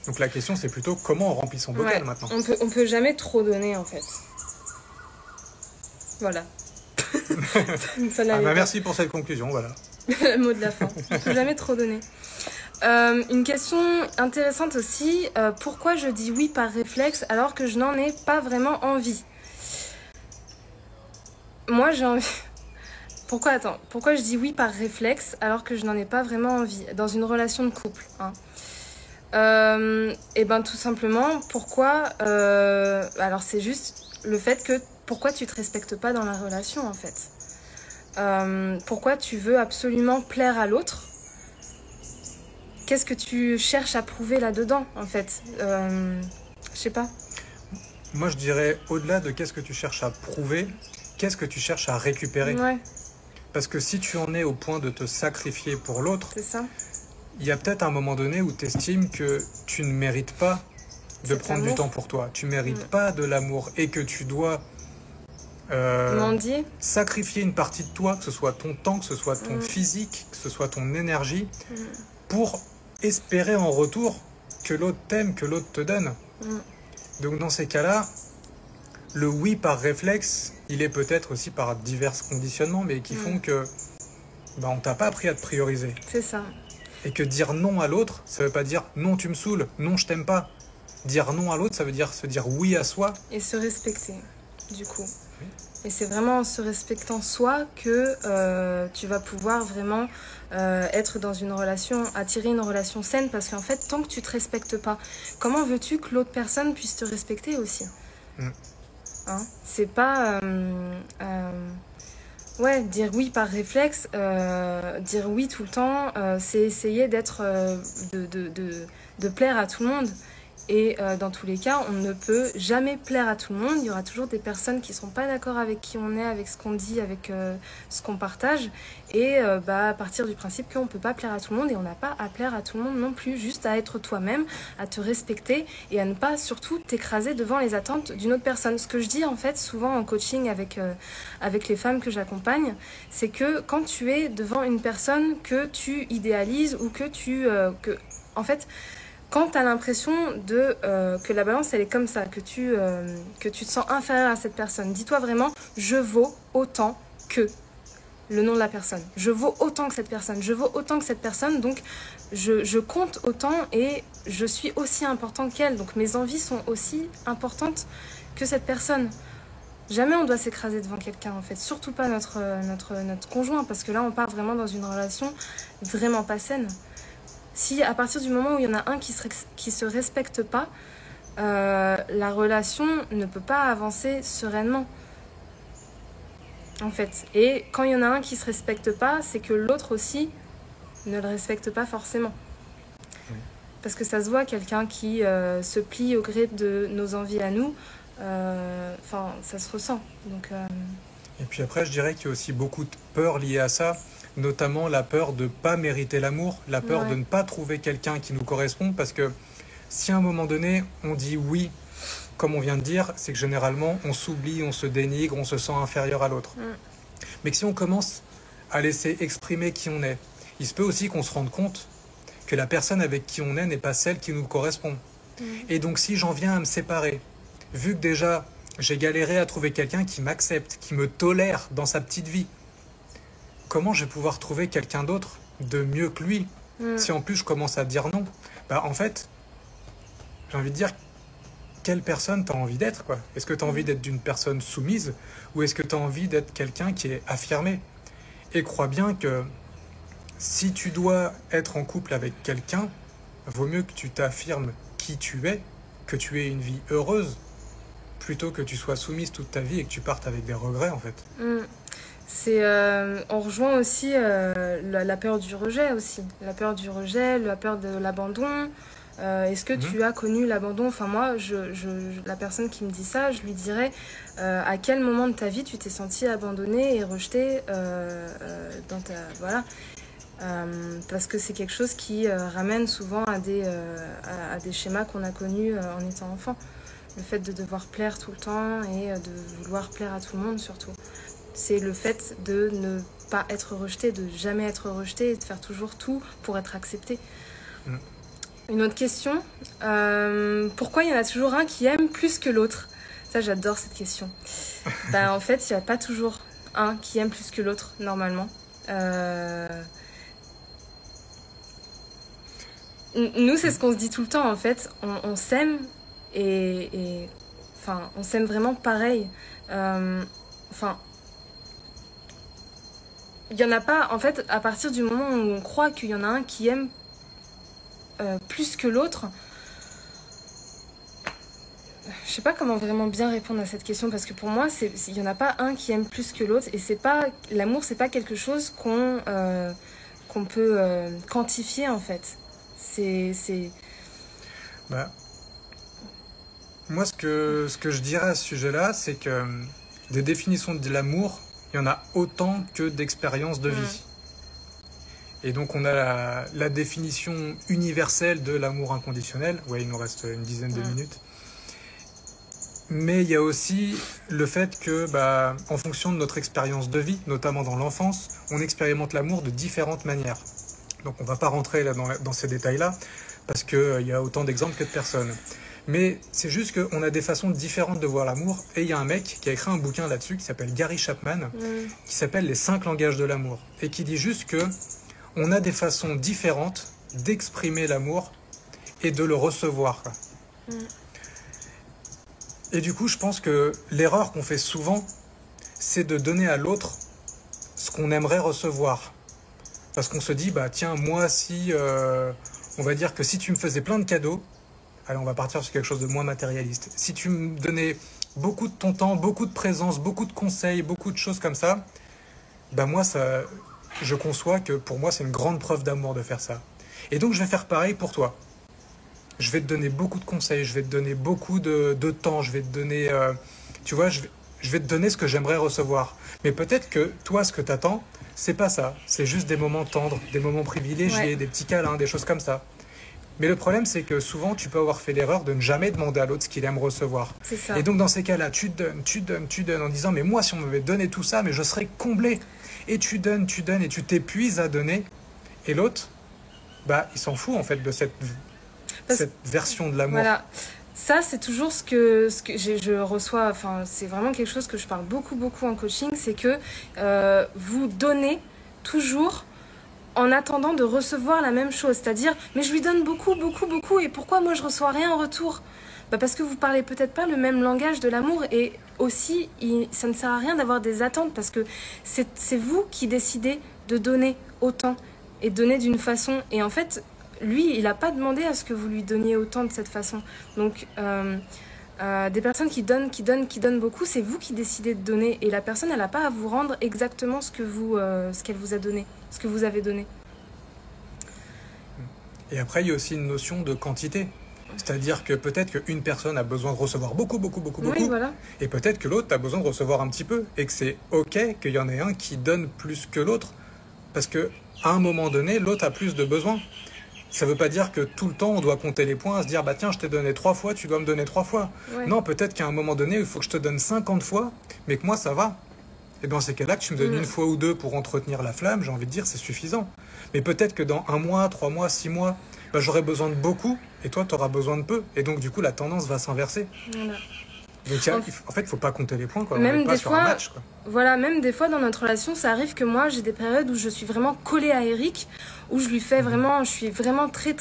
Donc la question, c'est plutôt comment on remplit son bocal maintenant. On peut jamais trop donner, en fait. Voilà. Merci pour cette conclusion, voilà. Le mot de la fin. On peut jamais trop donner. Une question intéressante aussi, pourquoi je dis oui par réflexe alors que je n'en ai pas vraiment envie? Moi j'ai envie... Pourquoi je dis oui par réflexe alors que je n'en ai pas vraiment envie dans une relation de couple, hein. Et ben tout simplement, pourquoi alors c'est juste le fait que pourquoi tu te respectes pas dans la relation en fait. Pourquoi tu veux absolument plaire à l'autre? Qu'est-ce que tu cherches à prouver là-dedans, en fait? Je sais pas. Moi, je dirais, au-delà de qu'est-ce que tu cherches à prouver, qu'est-ce que tu cherches à récupérer? Ouais. Parce que si tu en es au point de te sacrifier pour l'autre, c'est ça. Il y a peut-être un moment donné où tu estimes que tu ne mérites pas de prendre du temps pour toi. Tu ne mérites pas de l'amour et que tu dois sacrifier une partie de toi, que ce soit ton temps, que ce soit ton physique, que ce soit ton énergie, pour espérer en retour que l'autre t'aime, que l'autre te donne. Donc dans ces cas-là, le oui par réflexe, il est peut-être aussi par divers conditionnements, mais qui font que on t'a pas appris à te prioriser. C'est ça. Et que dire non à l'autre, ça veut pas dire non tu me saoules, non je t'aime pas. Dire non à l'autre, ça veut dire se dire oui à soi. Et se respecter, du coup. Oui. Et c'est vraiment en se respectant soi que tu vas pouvoir vraiment être dans une relation, attirer une relation saine. Parce qu'en fait, tant que tu te respectes pas, comment veux-tu que l'autre personne puisse te respecter aussi? Hein? C'est pas... dire oui par réflexe, dire oui tout le temps, c'est essayer d'être, de plaire à tout le monde. Et dans tous les cas, on ne peut jamais plaire à tout le monde. Il y aura toujours des personnes qui ne sont pas d'accord avec qui on est, avec ce qu'on dit, avec ce qu'on partage. Et à partir du principe qu'on ne peut pas plaire à tout le monde et on n'a pas à plaire à tout le monde non plus, juste à être toi-même, à te respecter et à ne pas surtout t'écraser devant les attentes d'une autre personne. Ce que je dis en fait souvent en coaching avec les femmes que j'accompagne, c'est que quand tu es devant une personne que tu idéalises ou en fait... Quand tu as l'impression que la balance, elle est comme ça, que tu te sens inférieur à cette personne, dis-toi vraiment, je vaux autant que le nom de la personne. Je vaux autant que cette personne. Je vaux autant que cette personne, donc je compte autant et je suis aussi important qu'elle. Donc mes envies sont aussi importantes que cette personne. Jamais on doit s'écraser devant quelqu'un, en fait. Surtout pas notre conjoint, parce que là, on part vraiment dans une relation vraiment pas saine. Si à partir du moment où il y en a un qui se respecte pas, la relation ne peut pas avancer sereinement. En fait. Et quand il y en a un qui se respecte pas, c'est que l'autre aussi ne le respecte pas forcément. Oui. Parce que ça se voit, quelqu'un qui se plie au gré de nos envies à nous, ça se ressent. Donc, Et puis après, je dirais qu'il y a aussi beaucoup de peur liée à ça. Notamment la peur de ne pas mériter l'amour, la peur de ne pas trouver quelqu'un qui nous correspond, parce que si à un moment donné, on dit oui, comme on vient de dire, c'est que généralement, on s'oublie, on se dénigre, on se sent inférieur à l'autre. Mais que si on commence à laisser exprimer qui on est, il se peut aussi qu'on se rende compte que la personne avec qui on est n'est pas celle qui nous correspond. Et donc si j'en viens à me séparer, vu que déjà, j'ai galéré à trouver quelqu'un qui m'accepte, qui me tolère dans sa petite vie, comment je vais pouvoir trouver quelqu'un d'autre de mieux que lui si en plus je commence à dire non? En fait, j'ai envie de dire, quelle personne tu as envie d'être, quoi? Est-ce que tu as envie d'être d'une personne soumise ou est-ce que tu as envie d'être quelqu'un qui est affirmé? Et crois bien que si tu dois être en couple avec quelqu'un, vaut mieux que tu t'affirmes qui tu es, que tu aies une vie heureuse, plutôt que tu sois soumise toute ta vie et que tu partes avec des regrets, en fait. On rejoint aussi la peur du rejet aussi. La peur du rejet, la peur de l'abandon. Est-ce que tu as connu l'abandon? Enfin moi, la personne qui me dit ça, je lui dirais à quel moment de ta vie tu t'es sentie abandonnée et rejetée dans ta... Voilà. parce que c'est quelque chose qui ramène souvent à des schémas qu'on a connus en étant enfant. Le fait de devoir plaire tout le temps et de vouloir plaire à tout le monde surtout. C'est le fait de ne pas être rejeté, de jamais être rejeté et de faire toujours tout pour être accepté. Une autre question, pourquoi il y en a toujours un qui aime plus que l'autre? Ça, j'adore cette question. En fait, il n'y a pas toujours un qui aime plus que l'autre, normalement. Nous, c'est ce qu'on se dit tout le temps, en fait. On s'aime et on s'aime vraiment pareil. Il y en a pas, en fait, à partir du moment où on croit qu'il y en a un qui aime plus que l'autre, je sais pas comment vraiment bien répondre à cette question, parce que pour moi, il y en a pas un qui aime plus que l'autre, et l'amour, c'est pas quelque chose qu'on peut quantifier, en fait. Moi, ce que je dirais à ce sujet-là, c'est que des définitions de l'amour, il y en a autant que d'expériences de vie. Et donc, on a la définition universelle de l'amour inconditionnel. Ouais, il nous reste une dizaine de minutes. Mais il y a aussi le fait que, en fonction de notre expérience de vie, notamment dans l'enfance, on expérimente l'amour de différentes manières. Donc, on ne va pas rentrer là dans ces détails-là, parce qu'il y a autant d'exemples que de personnes. Mais c'est juste qu'on a des façons différentes de voir l'amour. Et il y a un mec qui a écrit un bouquin là-dessus, qui s'appelle Gary Chapman, qui s'appelle Les 5 langages de l'amour. Et qui dit juste que on a des façons différentes d'exprimer l'amour et de le recevoir. Et du coup, je pense que l'erreur qu'on fait souvent, c'est de donner à l'autre ce qu'on aimerait recevoir. Parce qu'on se dit, tiens, moi, on va dire que si tu me faisais plein de cadeaux, allez, on va partir sur quelque chose de moins matérialiste. Si tu me donnais beaucoup de ton temps, beaucoup de présence, beaucoup de conseils, beaucoup de choses comme ça, moi, je conçois que pour moi, c'est une grande preuve d'amour de faire ça. Et donc, je vais faire pareil pour toi. Je vais te donner beaucoup de conseils, je vais te donner beaucoup de temps, je vais te donner, je vais te donner ce que j'aimerais recevoir. Mais peut-être que toi, ce que tu attends, c'est pas ça. C'est juste des moments tendres, des moments privilégiés, des petits câlins, des choses comme ça. Mais le problème, c'est que souvent, tu peux avoir fait l'erreur de ne jamais demander à l'autre ce qu'il aime recevoir. C'est ça. Et donc, dans ces cas-là, tu donnes en disant « Mais moi, si on m'avait donné tout ça, mais je serais comblé. » Et tu donnes, et tu t'épuises à donner. Et l'autre, il s'en fout, en fait, de cette version de l'amour. Voilà. Ça, c'est toujours ce que je reçois. Enfin, c'est vraiment quelque chose que je parle beaucoup en coaching. C'est que vous donnez toujours en attendant de recevoir la même chose. C'est-à-dire, mais je lui donne beaucoup, et pourquoi moi je reçois rien en retour? Parce que vous parlez peut-être pas le même langage de l'amour, et aussi, ça ne sert à rien d'avoir des attentes, parce que c'est vous qui décidez de donner autant et donner d'une façon. Et en fait, lui, il n'a pas demandé à ce que vous lui donniez autant de cette façon. Donc, des personnes qui donnent beaucoup, c'est vous qui décidez de donner, et la personne, elle n'a pas à vous rendre exactement ce qu'elle vous a donné, ce que vous avez donné. Et après, il y a aussi une notion de quantité. C'est-à-dire que peut-être qu'une personne a besoin de recevoir beaucoup, oui, voilà. Et peut-être que l'autre a besoin de recevoir un petit peu, et que c'est ok qu'il y en ait un qui donne plus que l'autre, parce qu'à un moment donné, l'autre a plus de besoins. Ça ne veut pas dire que tout le temps on doit compter les points, se dire tiens, je t'ai donné 3 fois, tu dois me donner 3 fois. Ouais. Non, peut-être qu'à un moment donné, il faut que je te donne 50 fois, mais que moi ça va. Et dans ces cas-là, que tu me donnes une fois ou deux pour entretenir la flamme, j'ai envie de dire, c'est suffisant. Mais peut-être que dans 1 mois, 3 mois, 6 mois, j'aurai besoin de beaucoup, et toi, tu auras besoin de peu. Et donc, du coup, la tendance va s'inverser. Voilà. Donc, en fait, il ne faut pas compter les points, quoi. Même on n'est pas des sur fois, un match, quoi. Voilà, même des fois, dans notre relation, ça arrive que moi, j'ai des périodes où je suis vraiment collée à Eric, où je lui fais vraiment, je suis vraiment très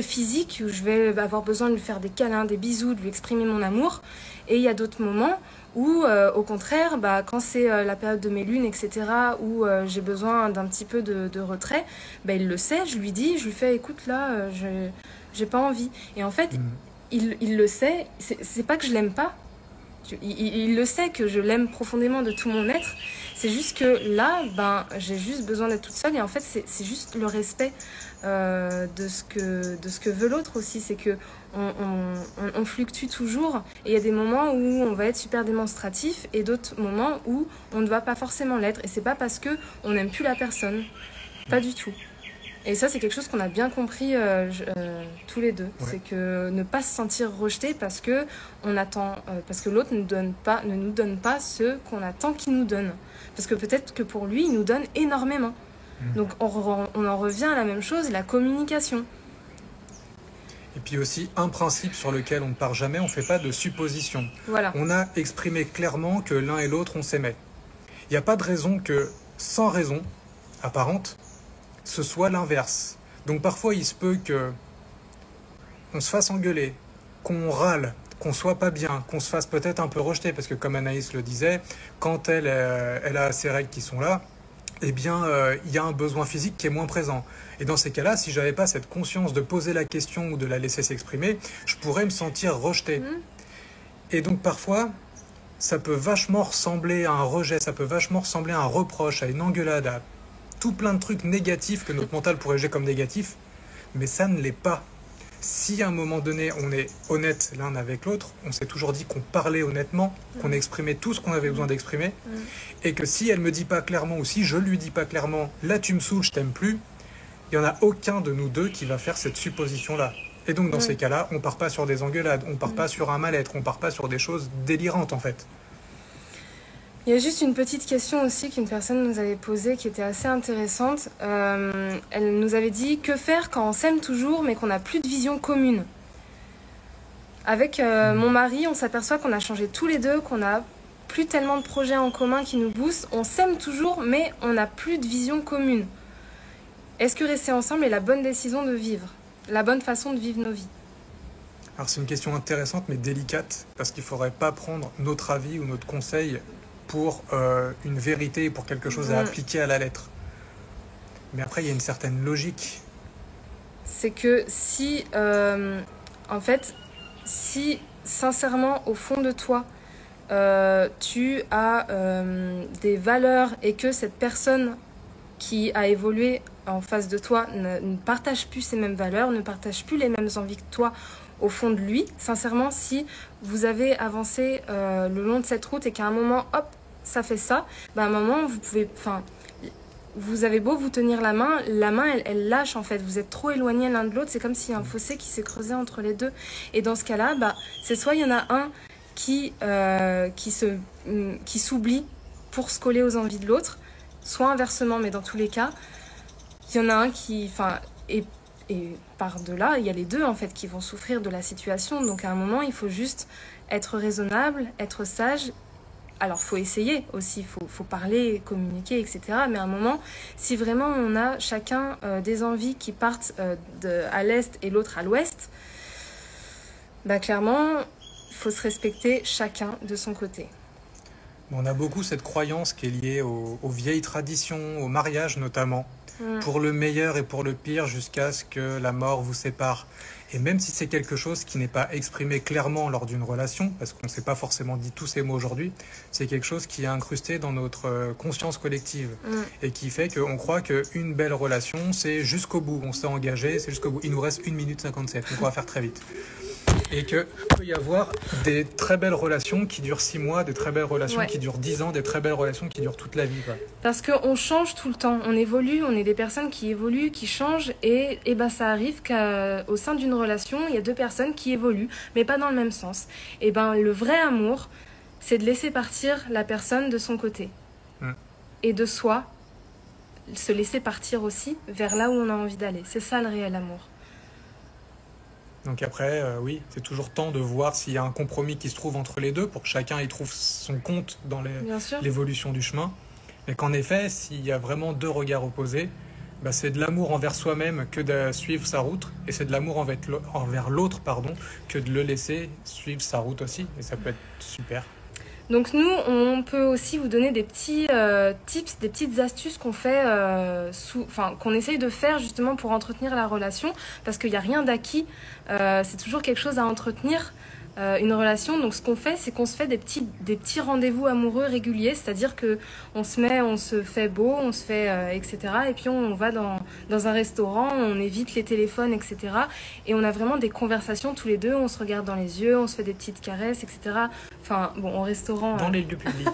physique, où je vais avoir besoin de lui faire des câlins, des bisous, de lui exprimer mon amour. Et il y a d'autres moments où, au contraire, quand c'est la période de mes lunes, etc., où j'ai besoin d'un petit peu de retrait, il le sait, je lui dis, je lui fais, écoute, là, j'ai pas envie. Et en fait, il le sait, c'est pas que je l'aime pas, il le sait que je l'aime profondément de tout mon être, c'est juste que là, j'ai juste besoin d'être toute seule, et en fait, c'est juste le respect de ce que veut l'autre aussi, c'est que on fluctue toujours, et il y a des moments où on va être super démonstratif et d'autres moments où on ne va pas forcément l'être, et c'est pas parce que on n'aime plus la personne Pas du tout. Et ça, c'est quelque chose qu'on a bien compris tous les deux. Ouais. C'est que ne pas se sentir rejeté parce que on attend, parce que l'autre ne nous donne pas ce qu'on attend qu'il nous donne. Parce que peut-être que pour lui, il nous donne énormément. Donc on en revient à la même chose, la communication. Et puis aussi, un principe sur lequel on ne part jamais, on ne fait pas de suppositions. Voilà. On a exprimé clairement que l'un et l'autre, on s'aimait. Il n'y a pas de raison que, sans raison apparente, ce soit l'inverse. Donc parfois, il se peut que on se fasse engueuler, qu'on râle, qu'on soit pas bien, qu'on se fasse peut-être un peu rejeter, parce que comme Anaïs le disait, quand elle a ses règles qui sont là, eh bien, il y a un besoin physique qui est moins présent. Et dans ces cas-là, si j'avais pas cette conscience de poser la question ou de la laisser s'exprimer, je pourrais me sentir rejeté. Et donc parfois, ça peut vachement ressembler à un rejet, ça peut vachement ressembler à un reproche, à une engueulade, à tout plein de trucs négatifs que notre mental pourrait juger comme négatifs, mais ça ne l'est pas. Si à un moment donné, on est honnête l'un avec l'autre, on s'est toujours dit qu'on parlait honnêtement, qu'on exprimait tout ce qu'on avait besoin d'exprimer, et que si elle me dit pas clairement, ou si je lui dis pas clairement, là tu me saoules, je t'aime plus, il n'y en a aucun de nous deux qui va faire cette supposition-là. Et donc dans ces cas-là, on part pas sur des engueulades, on part pas sur un mal-être, on part pas sur des choses délirantes en fait. Il y a juste une petite question aussi qu'une personne nous avait posée qui était assez intéressante. Elle nous avait dit « Que faire quand on s'aime toujours mais qu'on n'a plus de vision commune ?» Avec mon mari, on s'aperçoit qu'on a changé tous les deux, qu'on n'a plus tellement de projets en commun qui nous boostent. On s'aime toujours mais on n'a plus de vision commune. Est-ce que rester ensemble est la bonne décision de vivre? La bonne façon de vivre nos vies? Alors c'est une question intéressante mais délicate, parce qu'il ne faudrait pas prendre notre avis ou notre conseil pour une vérité, pour quelque chose à appliquer à la lettre. Mais après, il y a une certaine logique. C'est que si, en fait, si sincèrement, au fond de toi, tu as des valeurs et que cette personne qui a évolué en face de toi ne partage plus ces mêmes valeurs, ne partage plus les mêmes envies que toi, au fond de lui, sincèrement, si vous avez avancé le long de cette route et qu'à un moment, hop, ça fait ça, à un moment, vous pouvez, vous avez beau vous tenir la main, elle lâche en fait. Vous êtes trop éloignés l'un de l'autre. C'est comme s'il y a un fossé qui s'est creusé entre les deux. Et dans ce cas-là, c'est soit il y en a un qui s'oublie pour se coller aux envies de l'autre, soit inversement. Mais dans tous les cas, il y en a un qui, et par-delà, il y a les deux en fait qui vont souffrir de la situation. Donc à un moment, il faut juste être raisonnable, être sage. Alors, faut essayer aussi, faut parler, communiquer, etc. Mais à un moment, si vraiment on a chacun des envies qui partent à l'est et l'autre à l'ouest, clairement, il faut se respecter chacun de son côté. On a beaucoup cette croyance qui est liée aux vieilles traditions, au mariage notamment, pour le meilleur et pour le pire, jusqu'à ce que la mort vous sépare. Et même si c'est quelque chose qui n'est pas exprimé clairement lors d'une relation, parce qu'on ne s'est pas forcément dit tous ces mots aujourd'hui, c'est quelque chose qui est incrusté dans notre conscience collective et qui fait qu'on croit qu'une belle relation, c'est jusqu'au bout. On s'est engagé, c'est jusqu'au bout. Il nous reste 1 minute 57, donc on va faire très vite. Et qu'il peut y avoir des très belles relations qui durent 6 mois, des très belles relations qui durent 10 ans, des très belles relations qui durent toute la vie. Parce qu'on change tout le temps, on évolue, on est des personnes qui évoluent, qui changent, et ça arrive qu'au sein d'une relation, il y a 2 personnes qui évoluent, mais pas dans le même sens. Et le vrai amour, c'est de laisser partir la personne de son côté. Et de soi, se laisser partir aussi vers là où on a envie d'aller. C'est ça le réel amour. Donc après, oui, c'est toujours temps de voir s'il y a un compromis qui se trouve entre les deux pour que chacun y trouve son compte dans l'évolution du chemin. Mais qu'en effet, s'il y a vraiment 2 regards opposés, c'est de l'amour envers soi-même que de suivre sa route, et c'est de l'amour envers l'autre que de le laisser suivre sa route aussi. Et ça peut être super. Donc nous, on peut aussi vous donner des petits tips, des petites astuces qu'on fait, qu'on essaye de faire justement pour entretenir la relation, parce qu'il n'y a rien d'acquis, c'est toujours quelque chose à entretenir, une relation. Donc ce qu'on fait, c'est qu'on se fait des petits rendez-vous amoureux réguliers, c'est-à-dire que on se fait beau, on se fait etc. Et puis on va dans un restaurant, on évite les téléphones, etc. Et on a vraiment des conversations tous les deux, on se regarde dans les yeux, on se fait des petites caresses, etc. Au restaurant. Dans les lieux publics.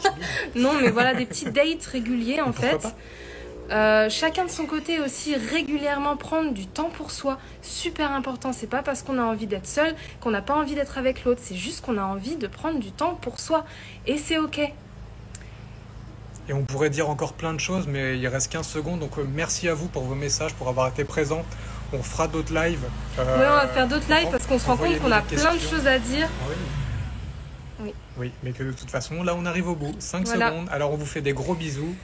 Non, mais voilà, des petits dates réguliers en fait. Chacun de son côté aussi, régulièrement prendre du temps pour soi, super important. C'est pas parce qu'on a envie d'être seul qu'on n'a pas envie d'être avec l'autre, c'est juste qu'on a envie de prendre du temps pour soi et c'est ok. Et on pourrait dire encore plein de choses, mais il reste 15 secondes, donc merci à vous pour vos messages, pour avoir été présents. On fera d'autres lives. Oui, on va faire d'autres lives parce qu'on se rend compte qu'on a plein de choses à dire. Oui, mais que de toute façon, là on arrive au bout. 5 secondes, alors on vous fait des gros bisous.